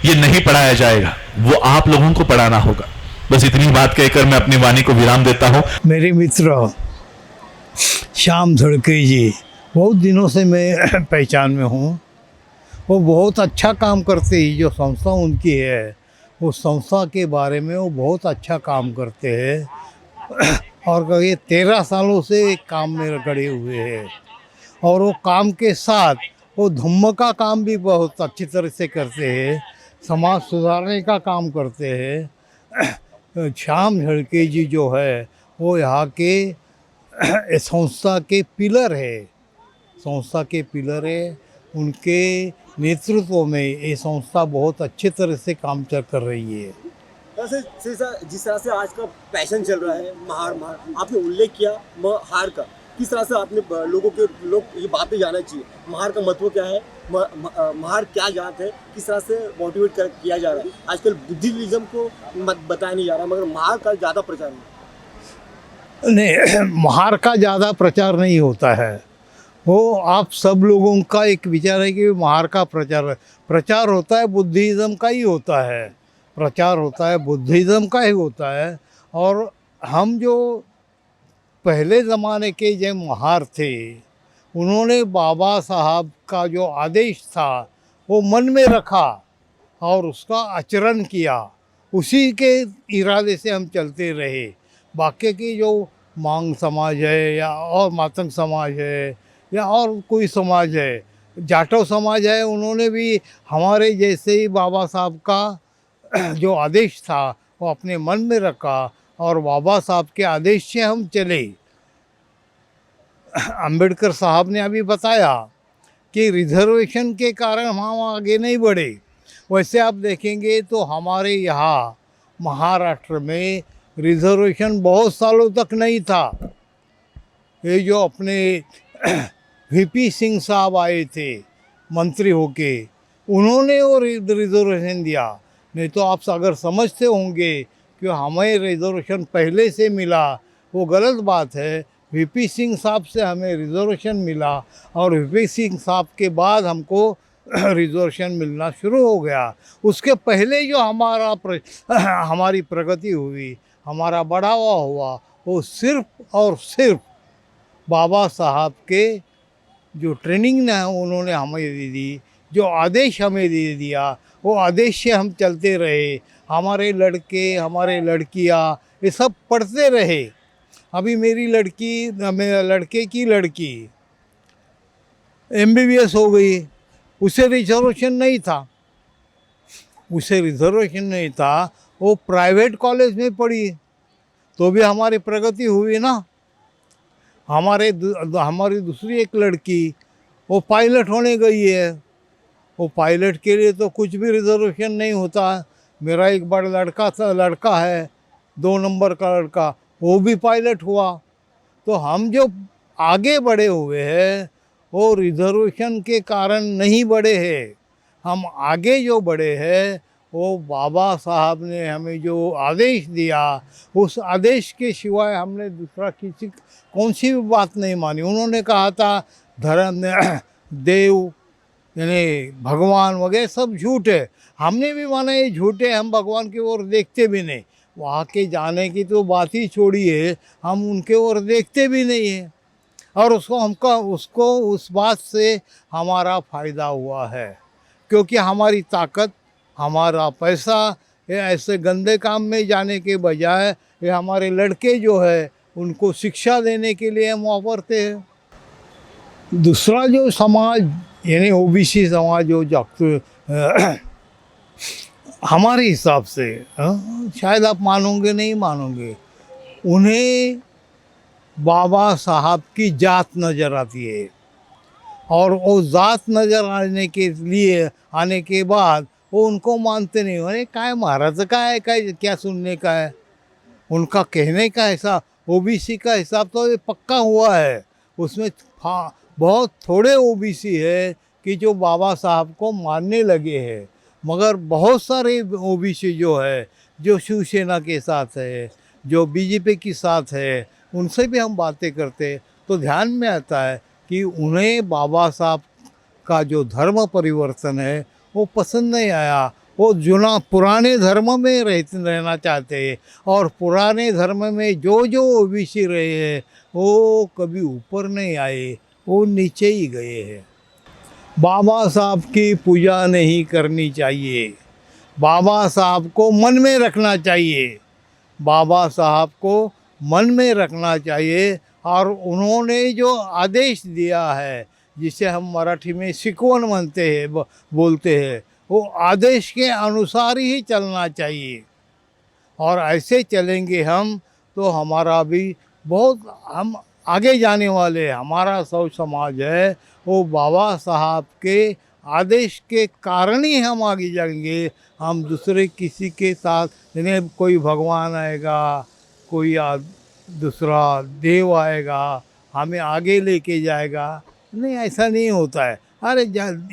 ये नहीं पढ़ाया जाएगा, वो आप लोगों को पढ़ाना होगा। बस इतनी बात कहकर मैं अपनी वाणी को विराम देता हूं। मेरे मित्र श्याम धड़के जी, बहुत दिनों से मैं पहचान में हूँ। वो बहुत अच्छा काम करते हैं, जो संस्था उनकी है उस संस्था के बारे में वो बहुत अच्छा काम करते हैं। और ये 13 सालों से एक काम में गड़े हुए हैं, और वो काम के साथ वो धम्म का काम भी बहुत अच्छी तरह से करते हैं, समाज सुधारने का काम करते हैं। श्याम झड़के जी जो है वो यहाँ के संस्था के पिलर है, संस्था के पिलर है। उनके नेतृत्व में ये संस्था बहुत अच्छे तरह से काम कर रही है। वैसे जिस तरह से आज का पैशन चल रहा है महार आपने उल्लेख किया महार का, किस तरह से आपने लोग ये बातें जानना चाहिए, महार का महत्व क्या है, महार क्या जात है, किस तरह से मोटिवेट किया जा रहा है। आजकल बुद्धिज्म को बताया नहीं जा रहा, मगर महार का ज़्यादा प्रचार नहीं, महार का ज़्यादा प्रचार नहीं होता है। वो आप सब लोगों का एक विचार है कि महार का प्रचार होता है, बुद्धिज़्म का ही होता है, प्रचार होता है बुद्धिज़्म का ही होता है। और हम जो पहले ज़माने के जो महार थे, उन्होंने बाबा साहब का जो आदेश था वो मन में रखा और उसका आचरण किया, उसी के इरादे से हम चलते रहे। बाकी की जो मांग समाज है या और मातंग समाज है या और कोई समाज है, जाटव समाज है, उन्होंने भी हमारे जैसे ही बाबा साहब का जो आदेश था वो अपने मन में रखा और बाबा साहब के आदेश से हम चले। अंबेडकर साहब ने अभी बताया कि रिजर्वेशन के कारण हम आगे नहीं बढ़े। वैसे आप देखेंगे तो हमारे यहाँ महाराष्ट्र में रिजर्वेशन बहुत सालों तक नहीं था। ये जो अपने वीपी सिंह साहब आए थे मंत्री होके, उन्होंने वो रिजर्वेशन दिया। नहीं तो आप अगर समझते होंगे कि हमें रिजर्वेशन पहले से मिला, वो गलत बात है। वीपी सिंह साहब से हमें रिजर्वेशन मिला और वीपी सिंह साहब के बाद हमको रिजर्वेशन मिलना शुरू हो गया। उसके पहले जो हमारी प्रगति हुई, हमारा बढ़ावा हुआ, वो सिर्फ और सिर्फ बाबा साहब के जो ट्रेनिंग ने उन्होंने हमें दे दी, जो आदेश हमें दे दिया, वो आदेश से हम चलते रहे। हमारे लड़के, हमारे लड़कियां ये सब पढ़ते रहे। अभी मेरी लड़के की लड़की MBBS हो गई, उसे रिजर्वेशन नहीं था। वो प्राइवेट कॉलेज में पढ़ी, तो भी हमारी प्रगति हुई ना। हमारी दूसरी एक लड़की वो पायलट होने गई है। वो पायलट के लिए तो कुछ भी रिजर्वेशन नहीं होता। मेरा एक बड़ा लड़का है, 2 नंबर का लड़का, वो भी पायलट हुआ। तो हम जो आगे बढ़े हुए हैं वो रिजर्वेशन के कारण नहीं बढ़े हैं। हम आगे जो बढ़े हैं वो बाबा साहब ने हमें जो आदेश दिया, उस आदेश के सिवाय हमने दूसरा कौन सी भी बात नहीं मानी। उन्होंने कहा था धर्म देव यानी भगवान वगैरह सब झूठ है। हमने भी माना ये झूठ है, हम भगवान की ओर देखते भी नहीं। वहाँ के जाने की तो बात ही छोड़िए, हम उनके ओर देखते भी नहीं हैं। और उसको उस बात से हमारा फ़ायदा हुआ है, क्योंकि हमारी ताकत, हमारा पैसा ये ऐसे गंदे काम में जाने के बजाय ये हमारे लड़के जो है उनको शिक्षा देने के लिए हम वापरते हैं। दूसरा जो समाज यानी OBC समाज जो हमारे हिसाब से, शायद आप मानोगे नहीं मानोगे, उन्हें बाबा साहब की जात नज़र आती है। और वो जात नज़र आने के बाद वो उनको मानते नहीं। अरे काय महाराज का है, क्या सुनने का है। उनका कहने का ऐसा OBC का हिसाब तो ये पक्का हुआ है। उसमें बहुत थोड़े OBC है कि जो बाबा साहब को मानने लगे हैं, मगर बहुत सारे OBC जो है, जो शिवसेना के साथ है, जो BJP के साथ है, उनसे भी हम बातें करते तो ध्यान में आता है कि उन्हें बाबा साहब का जो धर्म परिवर्तन है वो पसंद नहीं आया। वो पुराने धर्म में रहना चाहते हैं। और पुराने धर्म में जो OBC रहे हैं वो कभी ऊपर नहीं आए, वो नीचे ही गए हैं। बाबा साहब की पूजा नहीं करनी चाहिए, बाबा साहब को मन में रखना चाहिए। बाबा साहब को मन में रखना चाहिए। और उन्होंने जो आदेश दिया है, जिसे हम मराठी में शिकवण बोलते हैं, वो आदेश के अनुसार ही चलना चाहिए। और ऐसे चलेंगे हम तो हमारा भी बहुत हम आगे जाने वाले। हमारा समाज है वो बाबा साहब के आदेश के कारण ही हम आगे जाएंगे। हम दूसरे किसी के साथ, यानी कोई भगवान आएगा, कोई दूसरा देव आएगा, हमें आगे लेके जाएगा, नहीं, ऐसा नहीं होता है। अरे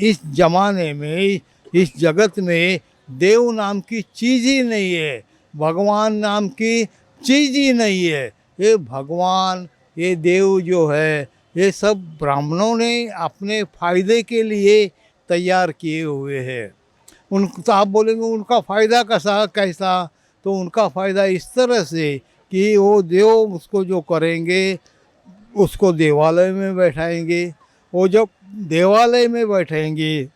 इस जमाने में, इस जगत में देव नाम की चीज़ ही नहीं है, भगवान नाम की चीज़ ही नहीं है। ये भगवान, ये देव जो है, ये सब ब्राह्मणों ने अपने फ़ायदे के लिए तैयार किए हुए हैं। तो आप बोलेंगे उनका फ़ायदा कैसा, तो उनका फ़ायदा इस तरह से कि वो देव उसको जो करेंगे उसको देवालय में बैठाएंगे। वो जब देवालय में बैठेंगे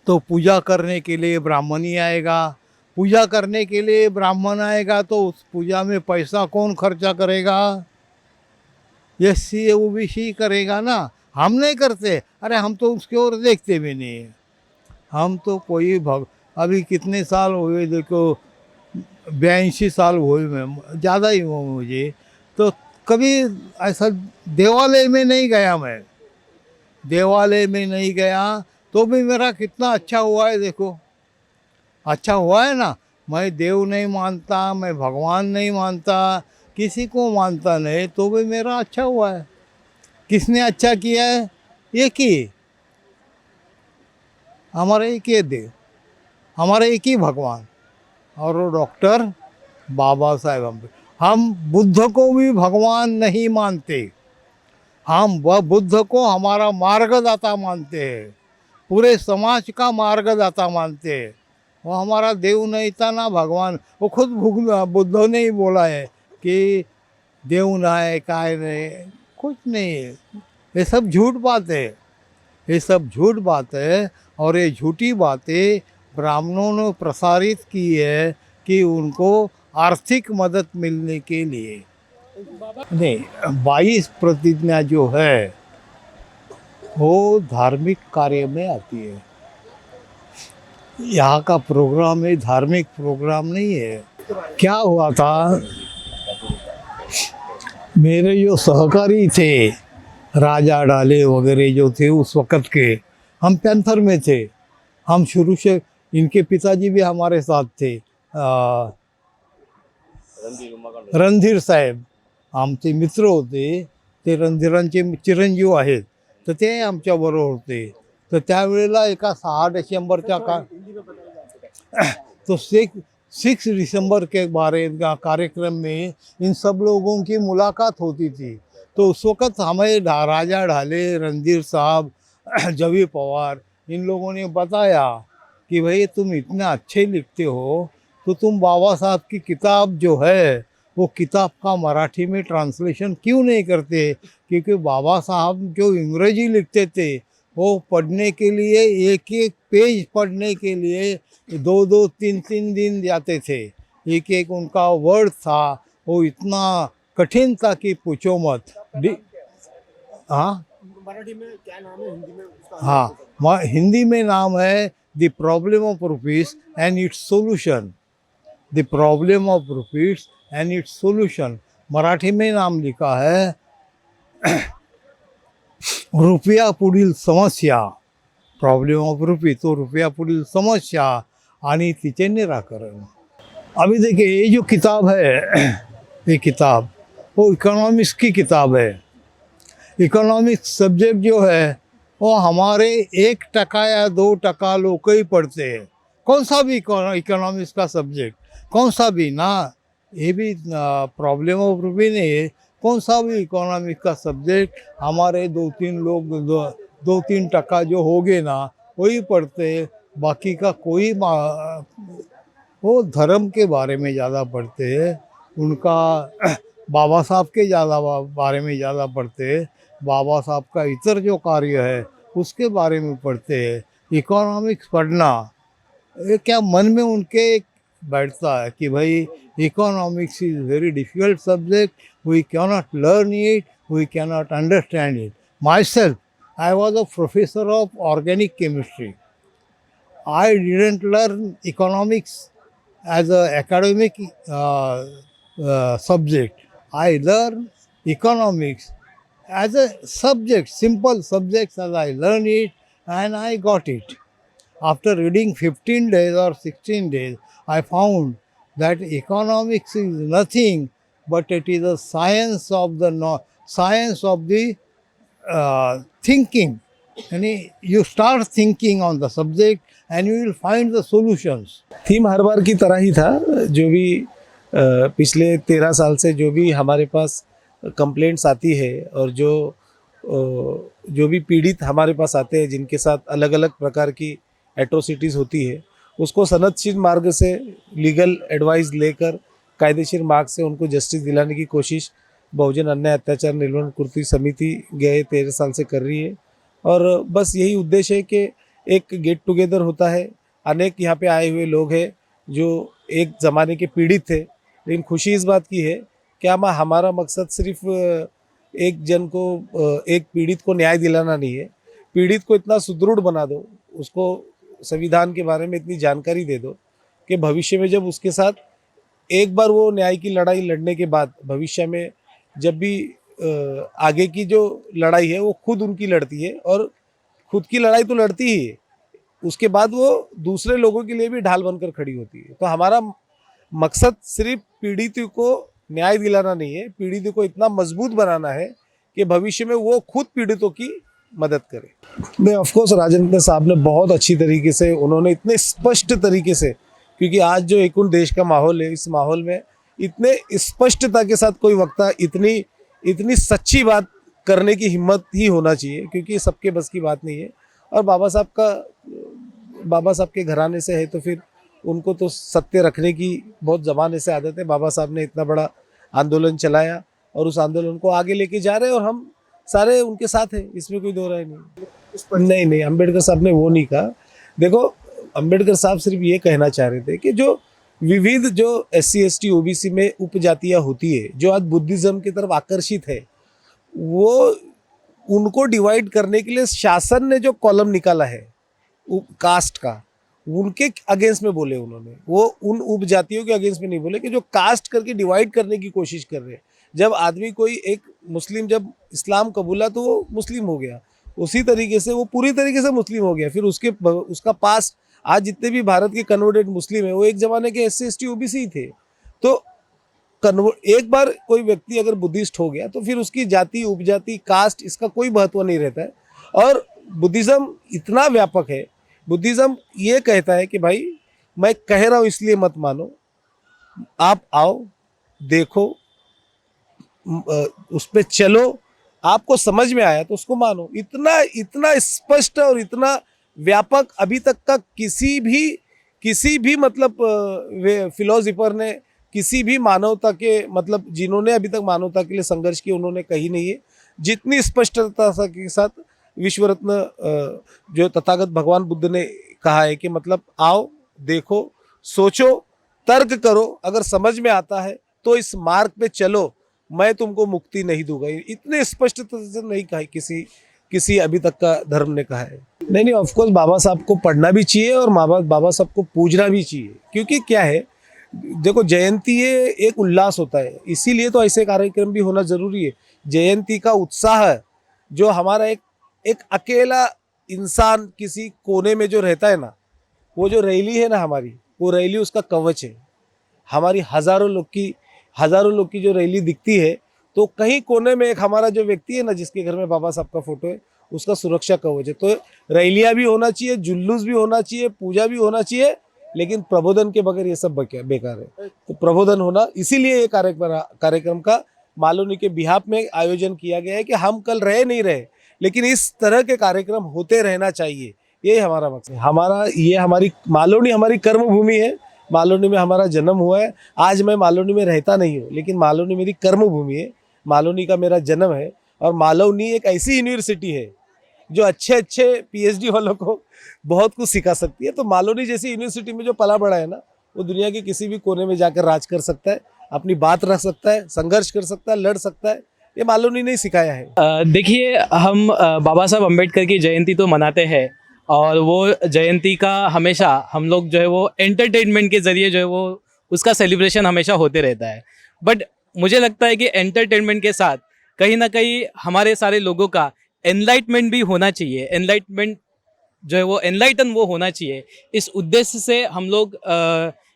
तो पूजा करने के लिए ब्राह्मण ही आएगा। पूजा करने के लिए ब्राह्मण आएगा तो उस पूजा में पैसा कौन खर्चा करेगा? SC OBC करेगा ना, हम नहीं करते। अरे हम तो उसकी ओर देखते भी नहीं है। हम तो कोई अभी कितने साल हुए, देखो 82 साल हुए, मैं ज़्यादा ही हुआ मुझे, तो कभी ऐसा देवालय में नहीं गया। मैं देवालय में नहीं गया तो भी मेरा कितना अच्छा हुआ है, देखो अच्छा हुआ है ना। मैं देव नहीं मानता, मैं भगवान नहीं मानता, किसी को मानता नहीं, तो भी मेरा अच्छा हुआ है। किसने अच्छा किया है? एक ही, हमारा एक ही देव, हमारा एक ही भगवान, और वो डॉक्टर बाबा साहेब अम्बेडकर। हम बुद्ध को भी भगवान नहीं मानते, हम वह बुद्ध को हमारा मार्गदाता मानते हैं, पूरे समाज का मार्गदाता मानते हैं। वो हमारा देव नहीं था ना भगवान। वो खुद बुद्ध ने ही बोला है कि देव ना है, काय नहीं, कुछ नहीं है। ये सब झूठ बात है, ये सब झूठ बात है। और ये झूठी बातें ब्राह्मणों ने प्रसारित की है कि उनको आर्थिक मदद मिलने के लिए। नहीं, 22 प्रतिज्ञा जो है वो धार्मिक कार्य में आती है। यहाँ का प्रोग्राम है, धार्मिक प्रोग्राम नहीं है। क्या हुआ था, मेरे जो सहकारी थे, राजा डाले वगैरह जो थे उस वक़्त के, हम पैंथर में थे। हम शुरू से, इनके पिताजी भी हमारे साथ थे, रणधीर साहेब आमचे मित्र होते। ते रणधीरांचे चिरंजीव आहेत, तर ते आमच्याबरोबर होते। तर त्यावेळेला एका 6 डिसेंबरच्या तो 6 दिसंबर के बारे कार्यक्रम में इन सब लोगों की मुलाकात होती थी। तो उस वक़्त हमें राजा ढाले, रणधीर साहब, जवी पवार, इन लोगों ने बताया कि भाई तुम इतना अच्छे लिखते हो तो तुम बाबा साहब की किताब जो है वो किताब का मराठी में ट्रांसलेशन क्यों नहीं करते। क्योंकि बाबा साहब जो अंग्रेजी लिखते थे वो पढ़ने के लिए, एक एक पेज पढ़ने के लिए 2-2, 3-3 दिन जाते थे। एक एक उनका वर्ड था वो इतना कठिन था कि पूछो मत। हाँ, मराठी में क्या नाम है, हिंदी में उसका? हाँ, हिंदी में नाम है the problem of rupees and its solution. The problem of rupees and its solution. Marathi में नाम लिखा है रुपया पुढील समस्या, प्रॉब्लम ऑफ रुपी, तो रुपया पुढील समस्या आणि तिचे निराकरण। अभी देखिए ये जो किताब है, ये किताब वो इकोनॉमिक्स की किताब है। इकोनॉमिक्स सब्जेक्ट जो है वो हमारे 1% या 2% लोग ही पढ़ते हैं। कौन सा भी इकोनॉमिक्स का सब्जेक्ट, कौन सा भी ना, ये भी प्रॉब्लम ऑफ रुपी नहीं है, कौन सा भी इकोनॉमिक्स का सब्जेक्ट हमारे 2-3 लोग, 2-3% जो हो गए ना वही पढ़ते हैं। बाकी का कोई वो धर्म के बारे में ज़्यादा पढ़ते हैं, उनका बाबा साहब के ज़्यादा बारे में ज़्यादा पढ़ते हैं, बाबा साहब का इतर जो कार्य है उसके बारे में पढ़ते हैं। इकोनॉमिक्स पढ़ना ये क्या मन में उनके बैठता है कि भाई economics is very difficult subject, we cannot learn it, we cannot understand it. Myself, I was a professor of organic chemistry. I didn't learn economics as an academic subject. I learned economics as a subject, simple subjects, as I learned it and I got it. After reading 15 days or 16 days, I found that economics is nothing but it is a science of the thinking. And you start thinking on the subject and you will find the solutions. Theme हर बार की तरह ही था। जो भी पिछले 13 साल से जो भी हमारे पास कंप्लेंट्स आती है और जो भी पीड़ित हमारे पास आते हैं जिनके साथ अलग अलग प्रकार की एट्रोसिटीज़ होती है, उसको सनदशीर मार्ग से लीगल एडवाइस लेकर कायदेशीर मार्ग से उनको जस्टिस दिलाने की कोशिश बहुजन अन्याय अत्याचार निर्मूलन पूर्ति समिति गए 13 साल से कर रही है। और बस यही उद्देश्य है कि एक गेट टुगेदर होता है। अनेक यहाँ पे आए हुए लोग हैं जो एक ज़माने के पीड़ित थे, लेकिन खुशी इस बात की है कि हमारा मकसद सिर्फ एक जन को, एक पीड़ित को न्याय दिलाना नहीं है। पीड़ित को इतना सुदृढ़ बना दो, उसको संविधान के बारे में इतनी जानकारी दे दो कि भविष्य में जब उसके साथ एक बार वो न्याय की लड़ाई लड़ने के बाद भविष्य में जब भी आगे की जो लड़ाई है वो खुद उनकी लड़ती है। और खुद की लड़ाई तो लड़ती ही है, उसके बाद वो दूसरे लोगों के लिए भी ढाल बनकर खड़ी होती है। तो हमारा मकसद सिर्फ पीड़ित को न्याय दिलाना नहीं है, पीड़ित को इतना मजबूत बनाना है कि भविष्य में वो खुद पीड़ितों की मदद करे। नहीं, ऑफकोर्स राजनीति साहब ने बहुत अच्छी तरीके से, उन्होंने इतने स्पष्ट तरीके से, क्योंकि आज जो एक देश का माहौल है, इस माहौल में इतने स्पष्टता के साथ कोई वक्ता इतनी सच्ची बात करने की हिम्मत ही होना चाहिए, क्योंकि सबके बस की बात नहीं है। और बाबा साहब के घराने से है तो फिर उनको तो सत्य रखने की बहुत ज़माने से आदत है। बाबा साहब ने इतना बड़ा आंदोलन चलाया और उस आंदोलन को आगे लेके जा रहे हैं और हम सारे उनके साथ हैं, इसमें कोई दो राय नहीं। नहीं, अम्बेडकर साहब ने वो नहीं कहा। देखो, अम्बेडकर साहब सिर्फ ये कहना चाह रहे थे कि जो विविध जो SC ST OBC में उपजातियाँ होती है, जो आज बुद्धिज्म की तरफ आकर्षित है, वो उनको डिवाइड करने के लिए शासन ने जो कॉलम निकाला है कास्ट का, उनके अगेंस्ट में बोले उन्होंने। वो उन उपजातियों के अगेंस्ट में नहीं बोले कि जो कास्ट करके डिवाइड करने की कोशिश कर रहे हैं। जब आदमी कोई एक मुस्लिम जब इस्लाम कबूला तो वो मुस्लिम हो गया, उसी तरीके से वो पूरी तरीके से मुस्लिम हो गया। फिर उसका पास्ट, आज जितने भी भारत के कन्वर्टेड मुस्लिम है वो एक ज़माने के SC ST OBC ही थे। तो एक बार कोई व्यक्ति अगर बुद्धिस्ट हो गया तो फिर उसकी जाति, उपजाति, कास्ट, इसका कोई महत्व नहीं रहता है। और बुद्धिज़्म इतना व्यापक है, बुद्धिज़्म ये कहता है कि भाई मैं कह रहा हूँ इसलिए मत मानो, आप आओ, देखो, उस पर चलो, आपको समझ में आया तो उसको मानो। इतना स्पष्ट और इतना व्यापक अभी तक का किसी भी मतलब फिलोसफर ने, किसी भी मानवता के मतलब जिन्होंने अभी तक मानवता के लिए संघर्ष किया, उन्होंने कही नहीं है जितनी स्पष्टता के साथ विश्व रत्न जो तथागत भगवान बुद्ध ने कहा है कि मतलब आओ, देखो, सोचो, तर्क करो, अगर समझ में आता है तो इस मार्ग पे चलो, मैं तुमको मुक्ति नहीं दूंगा। इतने स्पष्टता से नहीं कहा किसी अभी तक का धर्म ने कहा है। नहीं, ऑफकोर्स बाबा साहब को पढ़ना भी चाहिए और बाबा साहब को पूजना भी चाहिए, क्योंकि क्या है, देखो, जयंती ये एक उल्लास होता है, इसीलिए तो ऐसे कार्यक्रम भी होना जरूरी है। जयंती का उत्साह जो हमारा एक अकेला इंसान किसी कोने में जो रहता है ना, वो जो रैली है ना हमारी, वो रैली उसका कवच है। हमारी हजारों लोग की जो रैली दिखती है तो कहीं कोने में एक हमारा जो व्यक्ति है ना, जिसके घर में बाबा साहब का फोटो है, उसका सुरक्षा कवच है। तो रैलियाँ भी होना चाहिए, जुलूस भी होना चाहिए, पूजा भी होना चाहिए, लेकिन प्रबोधन के बगैर ये सब बेकार है। तो प्रबोधन होना, इसीलिए ये कार्यक्रम का मालोनी के बिहाफ में आयोजन किया गया है कि हम कल रहे नहीं रहे, लेकिन इस तरह के कार्यक्रम होते रहना चाहिए, ये हमारा मकसद है। हमारी मालोनी हमारी कर्म भूमि है, मालोनी में हमारा जन्म हुआ है। आज मैं मालोनी में रहता नहीं हूँ, लेकिन मालोनी मेरी कर्म भूमि है, मालोनी का मेरा जन्म है। और मालोनी एक ऐसी यूनिवर्सिटी है जो अच्छे PhD वालों को बहुत कुछ सिखा सकती है। तो मालोनी जैसी यूनिवर्सिटी में जो पला बड़ा है ना, वो दुनिया के किसी भी कोने में जाकर राज कर सकता है, अपनी बात रख सकता है, संघर्ष कर सकता है, लड़ सकता है। ये मालोनी ने सिखाया है। देखिए, हम बाबा साहब अम्बेडकर की जयंती तो मनाते हैं और वो जयंती का हमेशा हम लोग जो है वो एंटरटेनमेंट के जरिए जो है वो उसका सेलिब्रेशन हमेशा होते रहता है। बट मुझे लगता है कि एंटरटेनमेंट के साथ कहीं ना कहीं हमारे सारे लोगों का एनलाइटमेंट भी होना चाहिए। एनलाइटमेंट जो है वो एनलाइटन वो होना चाहिए। इस उद्देश्य से हम लोग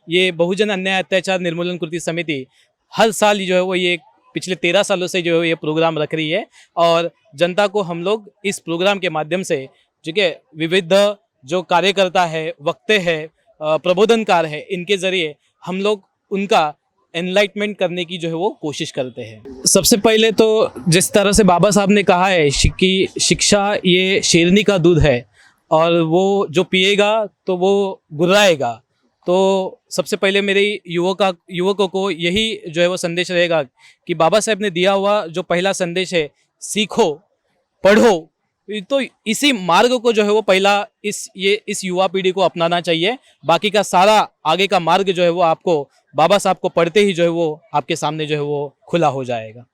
ये बहुजन अन्याय अत्याचार निर्मूलन कृति समिति हर साल जो है वो ये पिछले 13 सालों से जो है ये प्रोग्राम रख रही है और जनता को हम लोग इस प्रोग्राम के माध्यम से ठीक है विविध जो कार्यकर्ता है, वक्ते हैं, प्रबोधनकार है, इनके जरिए हम लोग उनका एनलाइटमेंट करने की जो है वो कोशिश करते हैं। सबसे पहले तो जिस तरह से बाबा साहब ने कहा है कि शिक्षा ये शेरनी का दूध है और वो जो पिएगा तो वो गुर्राएगा, तो सबसे पहले मेरे युवकों को यही जो है वो संदेश रहेगा कि बाबा साहब ने दिया हुआ जो पहला संदेश है, सीखो, पढ़ो, तो इसी मार्ग को जो है वो पहला इस युवा पीढ़ी को अपनाना चाहिए। बाकी का सारा आगे का मार्ग जो है वो आपको बाबा साहब को पढ़ते ही जो है वो आपके सामने जो है वो खुला हो जाएगा।